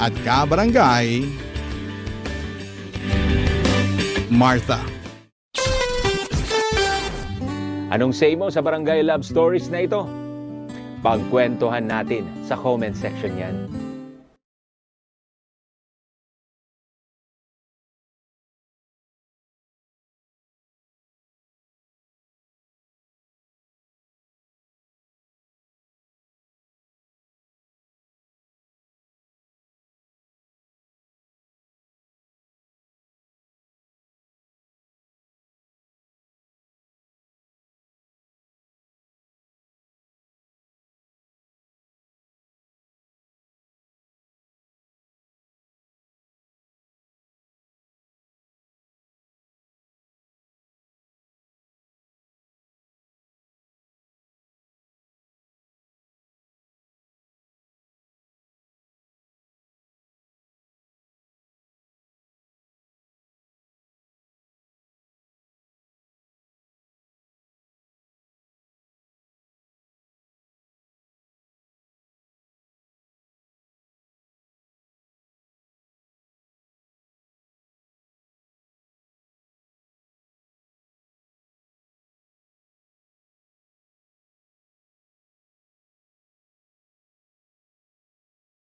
S3: at kabarangay, Martha.
S10: Anong say mo sa Barangay Love Stories na ito? Pagkwentuhan natin sa comment section yan.